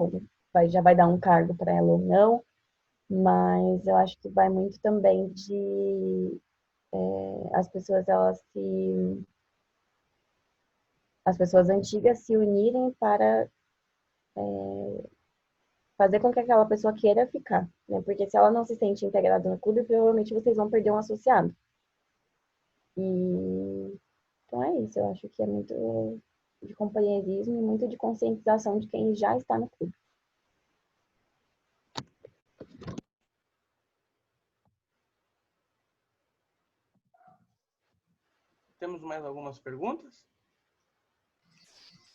vai dar um cargo para ela ou não, mas eu acho que vai muito também de as pessoas as pessoas antigas se unirem para fazer com que aquela pessoa queira ficar, né? Porque se ela não se sente integrada no clube, provavelmente vocês vão perder um associado. E então é isso, eu acho que é muito de companheirismo e muito de conscientização de quem já está no clube. Temos mais algumas perguntas?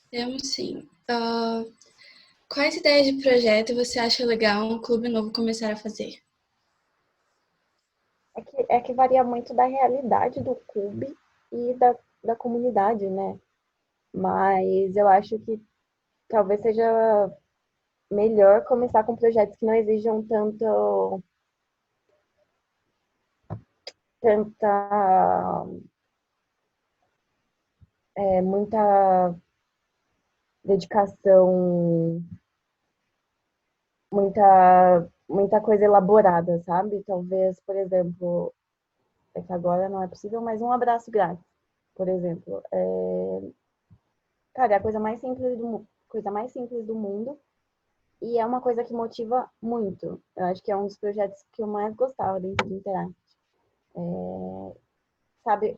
Temos sim. Quais ideias de projeto você acha legal um clube novo começar a fazer? É que varia muito da realidade do clube e da comunidade, né? Mas eu acho que talvez seja melhor começar com projetos que não exijam muita dedicação, muita coisa elaborada, sabe? Talvez, por exemplo, é que agora não é possível, mas um abraço grátis, por exemplo. Cara, é a coisa mais simples do mundo e é uma coisa que motiva muito. Eu acho que é um dos projetos que eu mais gostava dentro do Interact. Sabe,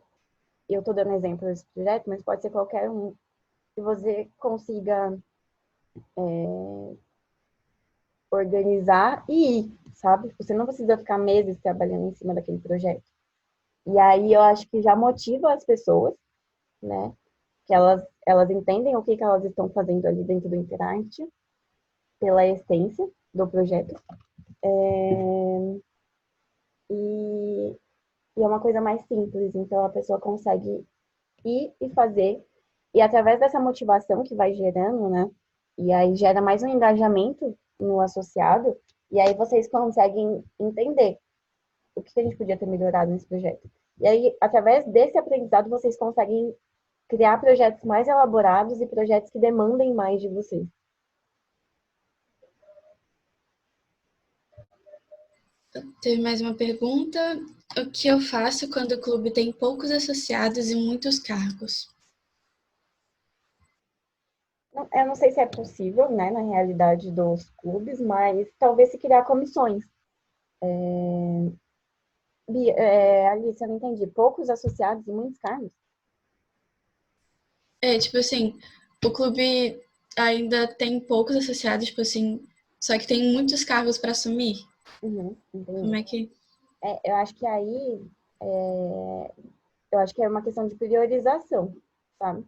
eu tô dando exemplo desse projeto, mas pode ser qualquer um. Se você consiga organizar e ir, sabe? Você não precisa ficar meses trabalhando em cima daquele projeto. E aí eu acho que já motiva as pessoas, né? Que elas entendem o que elas estão fazendo ali dentro do Interact, pela essência do projeto. E é uma coisa mais simples, então a pessoa consegue ir e fazer. E através dessa motivação que vai gerando, né? E aí gera mais um engajamento no associado, e aí vocês conseguem entender o que a gente podia ter melhorado nesse projeto. E aí, através desse aprendizado, vocês conseguem criar projetos mais elaborados e projetos que demandem mais de vocês. Teve mais uma pergunta. O que eu faço quando o clube tem poucos associados e muitos cargos? Eu não sei se é possível, né, na realidade dos clubes, mas talvez se criar comissões. Alice, eu não entendi. Poucos associados e muitos cargos? Tipo assim, o clube ainda tem poucos associados, tipo assim, só que tem muitos cargos para assumir. Uhum, Como entendi. é que... Eu acho que aí eu acho que é uma questão de priorização, sabe?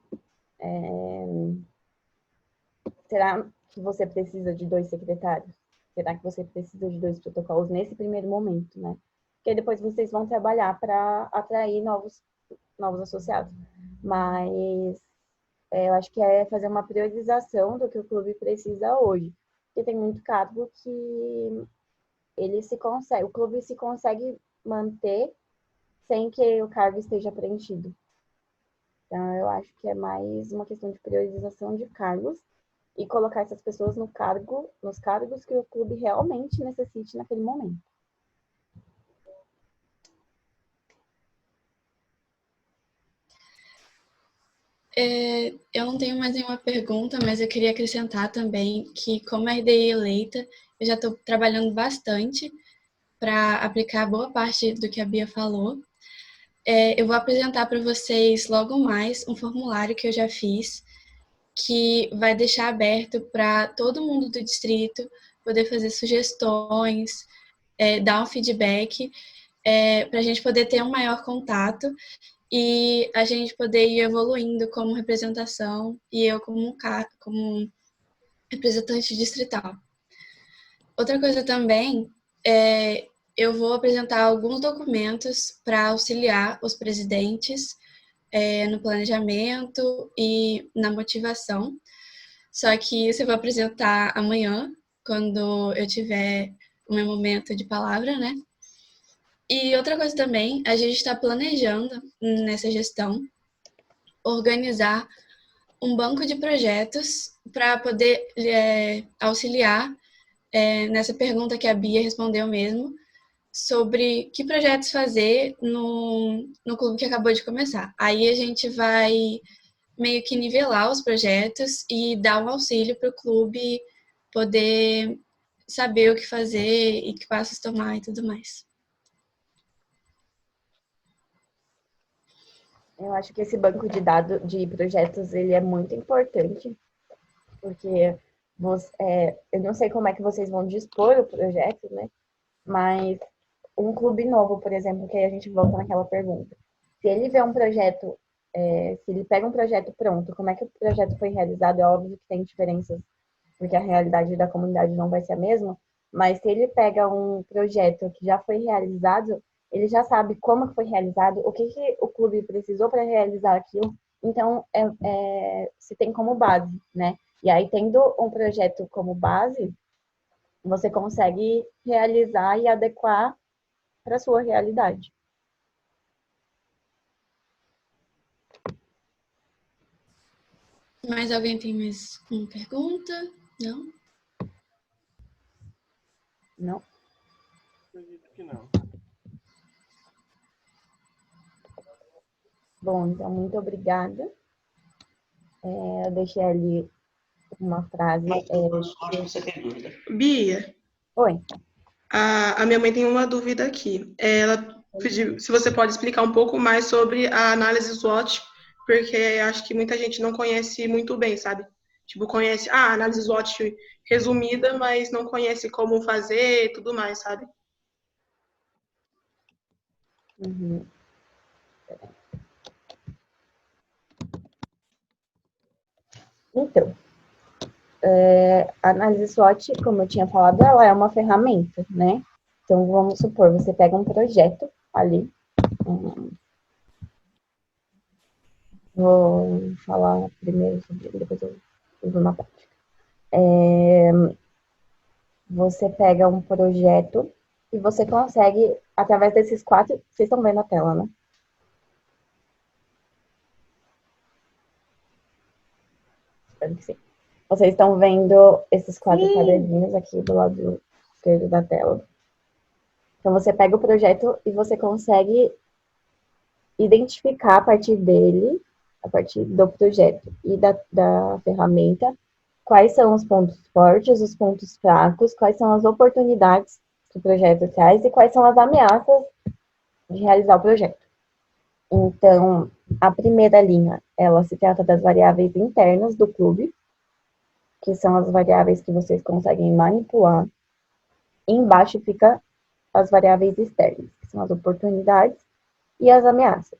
Será que você precisa de 2 secretários? Será que você precisa de 2 protocolos nesse primeiro momento, né? Porque depois vocês vão trabalhar para atrair novos associados. Mas eu acho que é fazer uma priorização do que o clube precisa hoje. Porque tem muito cargo que o clube se consegue manter sem que o cargo esteja preenchido. Então, eu acho que é mais uma questão de priorização de cargos e colocar essas pessoas nos cargos que o clube realmente necessite naquele momento. Eu não tenho mais nenhuma pergunta, mas eu queria acrescentar também que, como RDI eleita, eu já estou trabalhando bastante para aplicar boa parte do que a Bia falou. Eu vou apresentar para vocês logo mais um formulário que eu já fiz, que vai deixar aberto para todo mundo do distrito poder fazer sugestões, dar um feedback, para a gente poder ter um maior contato e a gente poder ir evoluindo como representação e eu como representante distrital. Outra coisa também eu vou apresentar alguns documentos para auxiliar os presidentes no planejamento e na motivação. Só que isso eu vou apresentar amanhã, quando eu tiver o meu momento de palavra, né? E outra coisa também, a gente está planejando nessa gestão organizar um banco de projetos para poder auxiliar nessa pergunta que a Bia respondeu mesmo, sobre que projetos fazer no clube que acabou de começar. Aí a gente vai meio que nivelar os projetos e dar um auxílio para o clube poder saber o que fazer e que passos tomar e tudo mais. Eu acho que esse banco de dados de projetos ele é muito importante, porque eu não sei como é que vocês vão dispor o projeto, né? Mas um clube novo, por exemplo, que aí a gente volta naquela pergunta. Se ele vê um projeto, se ele pega um projeto pronto, como é que o projeto foi realizado? É óbvio que tem diferenças, porque a realidade da comunidade não vai ser a mesma, mas se ele pega um projeto que já foi realizado, ele já sabe como foi realizado, o que o clube precisou para realizar aquilo, então se tem como base, né? E aí, tendo um projeto como base, você consegue realizar e adequar para a sua realidade. Mais alguém tem mais uma pergunta? Não? Não? Acredito que não. Bom, então, muito obrigada. Eu deixei ali uma frase. Acho que você tem dúvida. Bia, Oi. a minha mãe tem uma dúvida aqui. Ela pediu se você pode explicar um pouco mais sobre a análise SWOT, porque acho que muita gente não conhece muito bem, sabe? Tipo, conhece a análise SWOT resumida, mas não conhece como fazer e tudo mais, sabe? Uhum. Então, a análise SWOT, como eu tinha falado, ela é uma ferramenta, né? Então, vamos supor, você pega um projeto ali. Vou falar primeiro sobre ele, depois eu vou na prática. Você pega um projeto e você consegue, através desses 4, vocês estão vendo a tela, né? Espero que sim. Vocês estão vendo esses 4 quadradinhos aqui do lado esquerdo da tela. Então, você pega o projeto e você consegue identificar a partir dele, a partir do projeto e da ferramenta, quais são os pontos fortes, os pontos fracos, quais são as oportunidades que o projeto traz e quais são as ameaças de realizar o projeto. Então, a primeira linha, ela se trata das variáveis internas do clube, que são as variáveis que vocês conseguem manipular. E embaixo fica as variáveis externas, que são as oportunidades e as ameaças.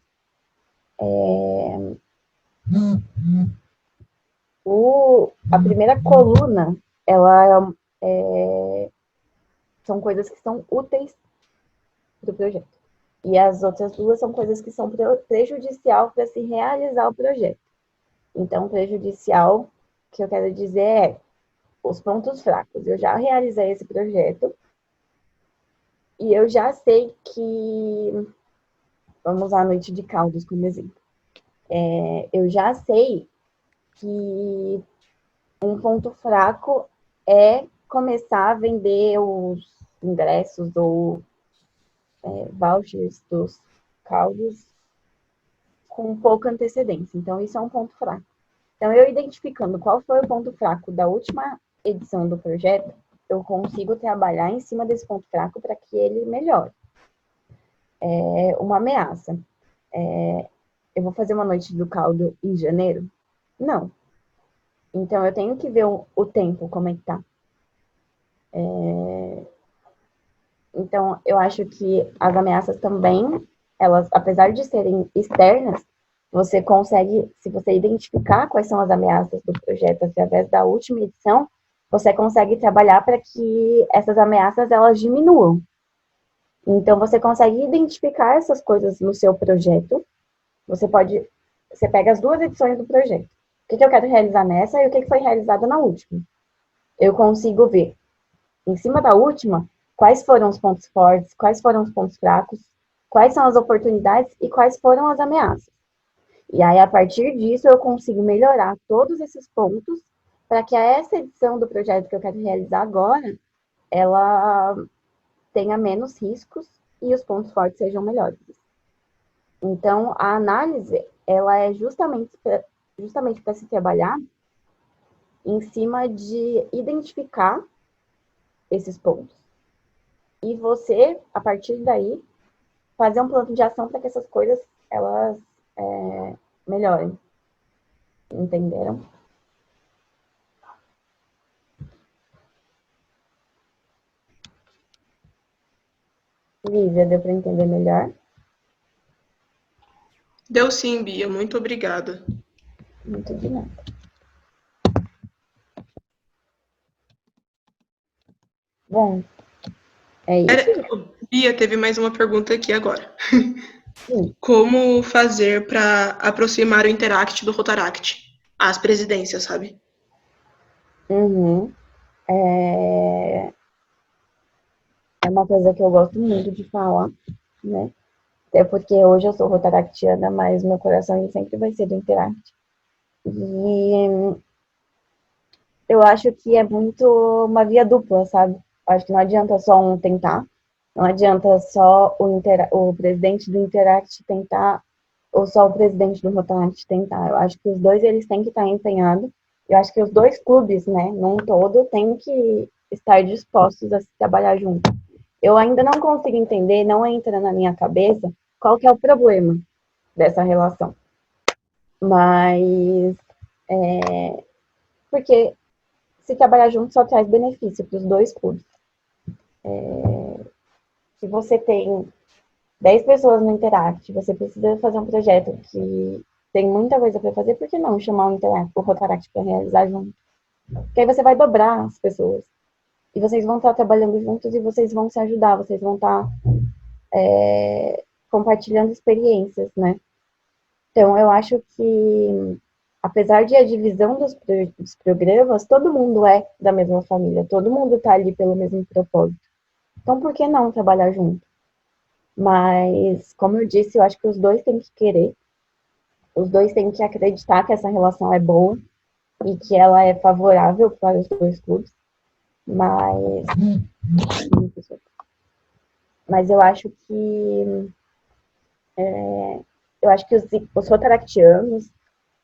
A primeira coluna, ela são coisas que são úteis para o projeto. E as outras 2 são coisas que são prejudicial para se realizar o projeto. Então, prejudicial, que eu quero dizer é os pontos fracos. Eu já realizei esse projeto e eu já sei que... Vamos usar a Noite de Caldas como exemplo. Eu já sei que um ponto fraco é começar a vender os ingressos ou vouchers dos caldos com pouca antecedência. Então, isso é um ponto fraco. Então, eu identificando qual foi o ponto fraco da última edição do projeto, eu consigo trabalhar em cima desse ponto fraco para que ele melhore. Uma ameaça. Eu vou fazer uma noite do caldo em janeiro? Não. Então, eu tenho que ver o tempo, como é que tá. Então, eu acho que as ameaças também, elas, apesar de serem externas, você consegue, se você identificar quais são as ameaças do projeto através da última edição, você consegue trabalhar para que essas ameaças, elas diminuam. Então, você consegue identificar essas coisas no seu projeto. Você pega as 2 edições do projeto. O que eu quero realizar nessa e o que foi realizado na última. Eu consigo ver, em cima da última, quais foram os pontos fortes, quais foram os pontos fracos, quais são as oportunidades e quais foram as ameaças. E aí, a partir disso, eu consigo melhorar todos esses pontos para que essa edição do projeto que eu quero realizar agora, ela tenha menos riscos e os pontos fortes sejam melhores. Então, a análise, ela é justamente para se trabalhar em cima de identificar esses pontos. E você, a partir daí, fazer um plano de ação para que essas coisas, elas melhorem. Entenderam? Lívia, deu para entender melhor? Deu sim, Bia. Muito obrigada. Muito de nada. Bom, é isso? Bia, teve mais uma pergunta aqui agora. Sim. Como fazer para aproximar o Interact do Rotaract? As presidências, sabe? Uhum. É uma coisa que eu gosto muito de falar, né? Até porque hoje eu sou rotaractiana, mas meu coração sempre vai ser do Interact. E eu acho que é muito uma via dupla, sabe? Acho que não adianta só um tentar, não adianta só o presidente do Interact tentar, ou só o presidente do Rotaract tentar. Eu acho que os dois, eles têm que estar empenhados. Eu acho que os dois clubes, né, num todo, têm que estar dispostos a se trabalhar junto. Eu ainda não consigo entender, não entra na minha cabeça qual que é o problema dessa relação. Mas, porque se trabalhar junto só traz benefício para os dois clubes. Se você tem 10 pessoas no Interact, você precisa fazer um projeto que tem muita coisa para fazer, por que não chamar o Rotaract para realizar junto? Porque aí você vai dobrar as pessoas. E vocês vão estar trabalhando juntos e vocês vão se ajudar, vocês vão estar compartilhando experiências, né? Então, eu acho que, apesar de a divisão dos programas, todo mundo é da mesma família, todo mundo está ali pelo mesmo propósito. Então, por que não trabalhar junto? Mas, como eu disse, eu acho que os dois têm que querer, os dois têm que acreditar que essa relação é boa e que ela é favorável para os dois clubes. Mas eu acho que os rotaractianos,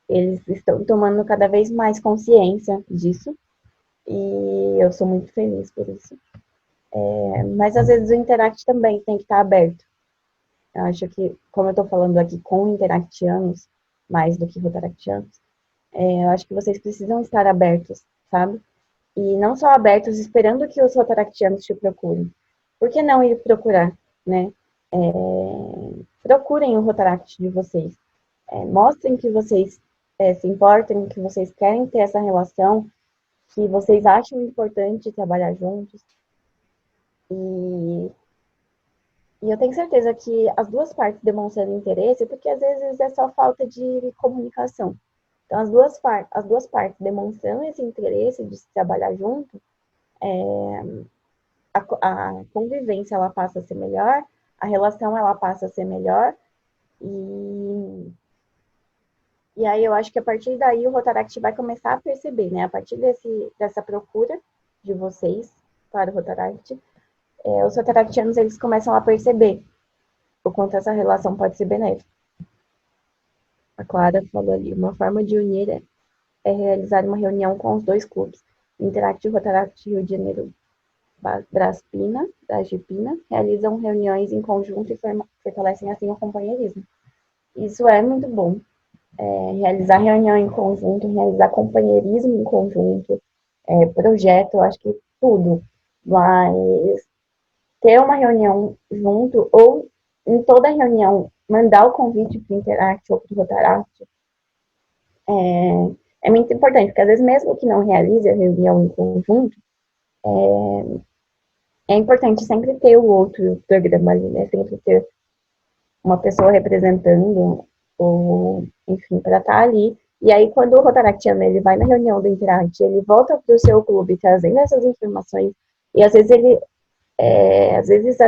eles estão tomando cada vez mais consciência disso, e eu sou muito feliz por isso. Mas às vezes o Interact também tem que estar aberto. Eu acho que, como eu estou falando aqui com interactianos, mais do que rotaractianos, eu acho que vocês precisam estar abertos, sabe? E não só abertos esperando que os rotaractianos te procurem. Por que não ir procurar, né? Procurem o Rotaract de vocês. Mostrem que vocês se importam, que vocês querem ter essa relação, que vocês acham importante trabalhar juntos. E eu tenho certeza que as duas partes demonstrando interesse, porque às vezes é só falta de comunicação. Então, as duas partes demonstrando esse interesse de se trabalhar junto, a convivência ela passa a ser melhor, a relação ela passa a ser melhor, e aí eu acho que a partir daí o Rotaract vai começar a perceber, né? A partir dessa procura de vocês para o Rotaract, os rotaractianos eles começam a perceber o quanto essa relação pode ser benéfica. A Clara falou ali, uma forma de unir é realizar uma reunião com os dois clubes. Interact e Rotaract Rio de Janeiro Braspina, da Gipina, realizam reuniões em conjunto e fortalecem assim o companheirismo. Isso é muito bom. Realizar reunião em conjunto, realizar companheirismo em conjunto, projeto, eu acho que tudo. Mas ter uma reunião junto, ou em toda reunião, mandar o convite para o Interact ou para o Rotaract, é muito importante, porque às vezes mesmo que não realize a reunião em conjunto, é importante sempre ter o outro programa ali, né? Sempre ter uma pessoa representando, ou, enfim, para estar ali. E aí, quando o Rotaractiano ele vai na reunião do Interact, ele volta para o seu clube trazendo essas informações, e às vezes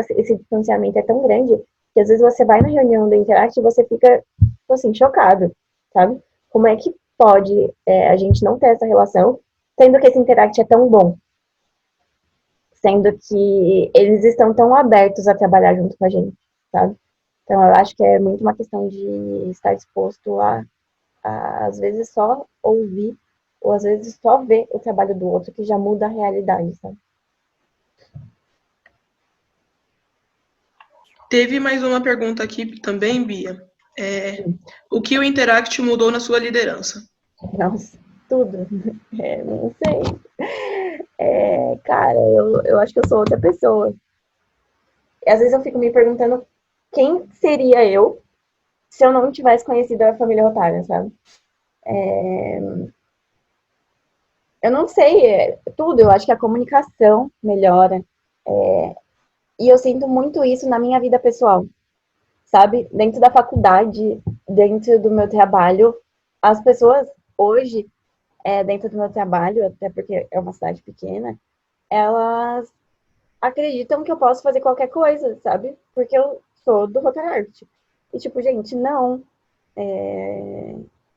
esse distanciamento é tão grande que às vezes você vai na reunião do Interact e você fica, assim, chocado. sabe? Como é que pode a gente não ter essa relação, sendo que esse Interact é tão bom? Sendo que eles estão tão abertos a trabalhar junto com a gente, sabe? Então, eu acho que é muito uma questão de estar disposto a às vezes, só ouvir, ou às vezes só ver o trabalho do outro, que já muda a realidade, sabe? Teve mais uma pergunta aqui também, Bia. O que o Interact mudou na sua liderança? Nossa, tudo. Não sei. Cara, eu acho que eu sou outra pessoa. E às vezes eu fico me perguntando quem seria eu se eu não tivesse conhecido a família Rotária, sabe? Eu não sei, tudo. Eu acho que a comunicação melhora. E eu sinto muito isso na minha vida pessoal, sabe? Dentro da faculdade, dentro do meu trabalho, as pessoas hoje, dentro do meu trabalho, até porque é uma cidade pequena, elas acreditam que eu posso fazer qualquer coisa, sabe? Porque eu sou do Rotaract. E tipo, gente, não.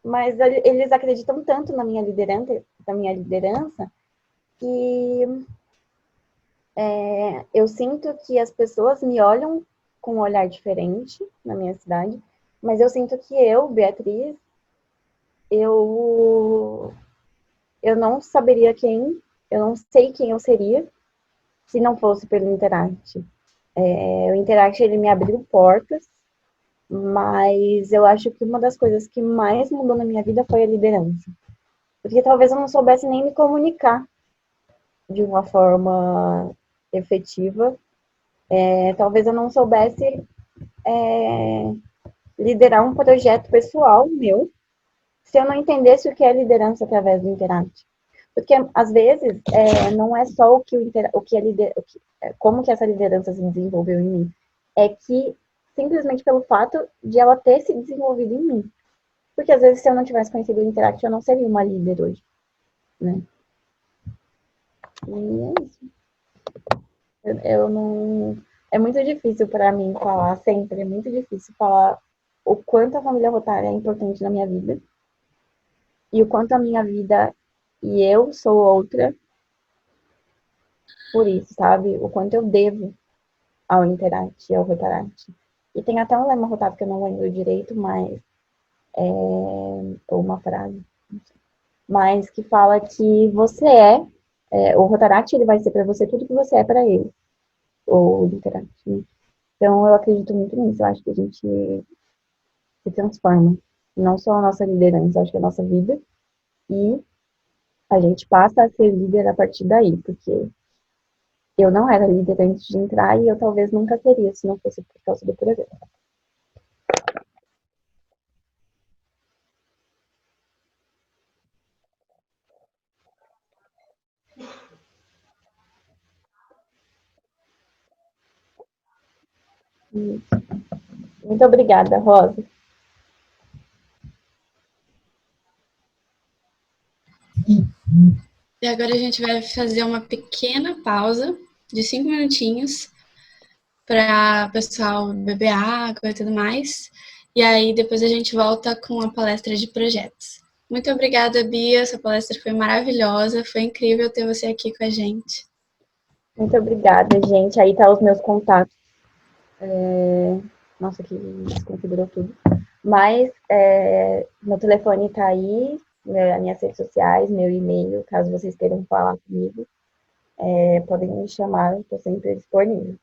Mas eles acreditam tanto na minha liderança, que eu sinto que as pessoas me olham com um olhar diferente na minha cidade, mas eu sinto que eu, Beatriz, eu, eu não saberia eu não sei quem eu seria se não fosse pelo Interact. O Interact, ele me abriu portas, mas eu acho que uma das coisas que mais mudou na minha vida foi a liderança. Porque talvez eu não soubesse nem me comunicar de uma forma efetiva. Talvez eu não soubesse liderar um projeto pessoal meu se eu não entendesse o que é liderança através do Interact. Porque, às vezes, não é só como que essa liderança se desenvolveu em mim. É que, simplesmente pelo fato de ela ter se desenvolvido em mim. Porque, às vezes, se eu não tivesse conhecido o Interact, eu não seria uma líder hoje. Né? E é isso. Eu não... É muito difícil para mim falar, sempre, é muito difícil falar o quanto a família Rotária é importante na minha vida. E o quanto a minha vida e eu sou outra por isso, sabe? O quanto eu devo ao Interact, ao Rotaract. E tem até um lema rotado que eu não lembro direito, mas ou uma frase, mas que fala que você o Rotaract, ele vai ser para você tudo que você é para ele, ou o Interact. Né? Então eu acredito muito nisso, eu acho que a gente se transforma, não só a nossa liderança, acho que a nossa vida, e a gente passa a ser líder a partir daí, porque eu não era líder antes de entrar e eu talvez nunca seria se não fosse por causa do programa. Muito obrigada, Rosa. E agora a gente vai fazer uma pequena pausa de 5 minutinhos para o pessoal beber água e tudo mais. E aí depois a gente volta com a palestra de projetos. Muito obrigada, Bia. Essa palestra foi maravilhosa. Foi incrível ter você aqui com a gente. Muito obrigada, gente. Aí tá os meus contatos. Nossa, que desconfigurou tudo. Mas meu telefone tá aí, as minhas redes sociais, meu e-mail, caso vocês queiram falar comigo. Podem me chamar, estou sempre disponível.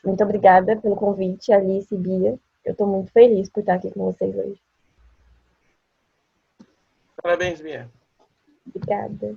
Muito obrigada pelo convite, Alice e Bia. Eu estou muito feliz por estar aqui com vocês hoje. Parabéns, Bia. Obrigada.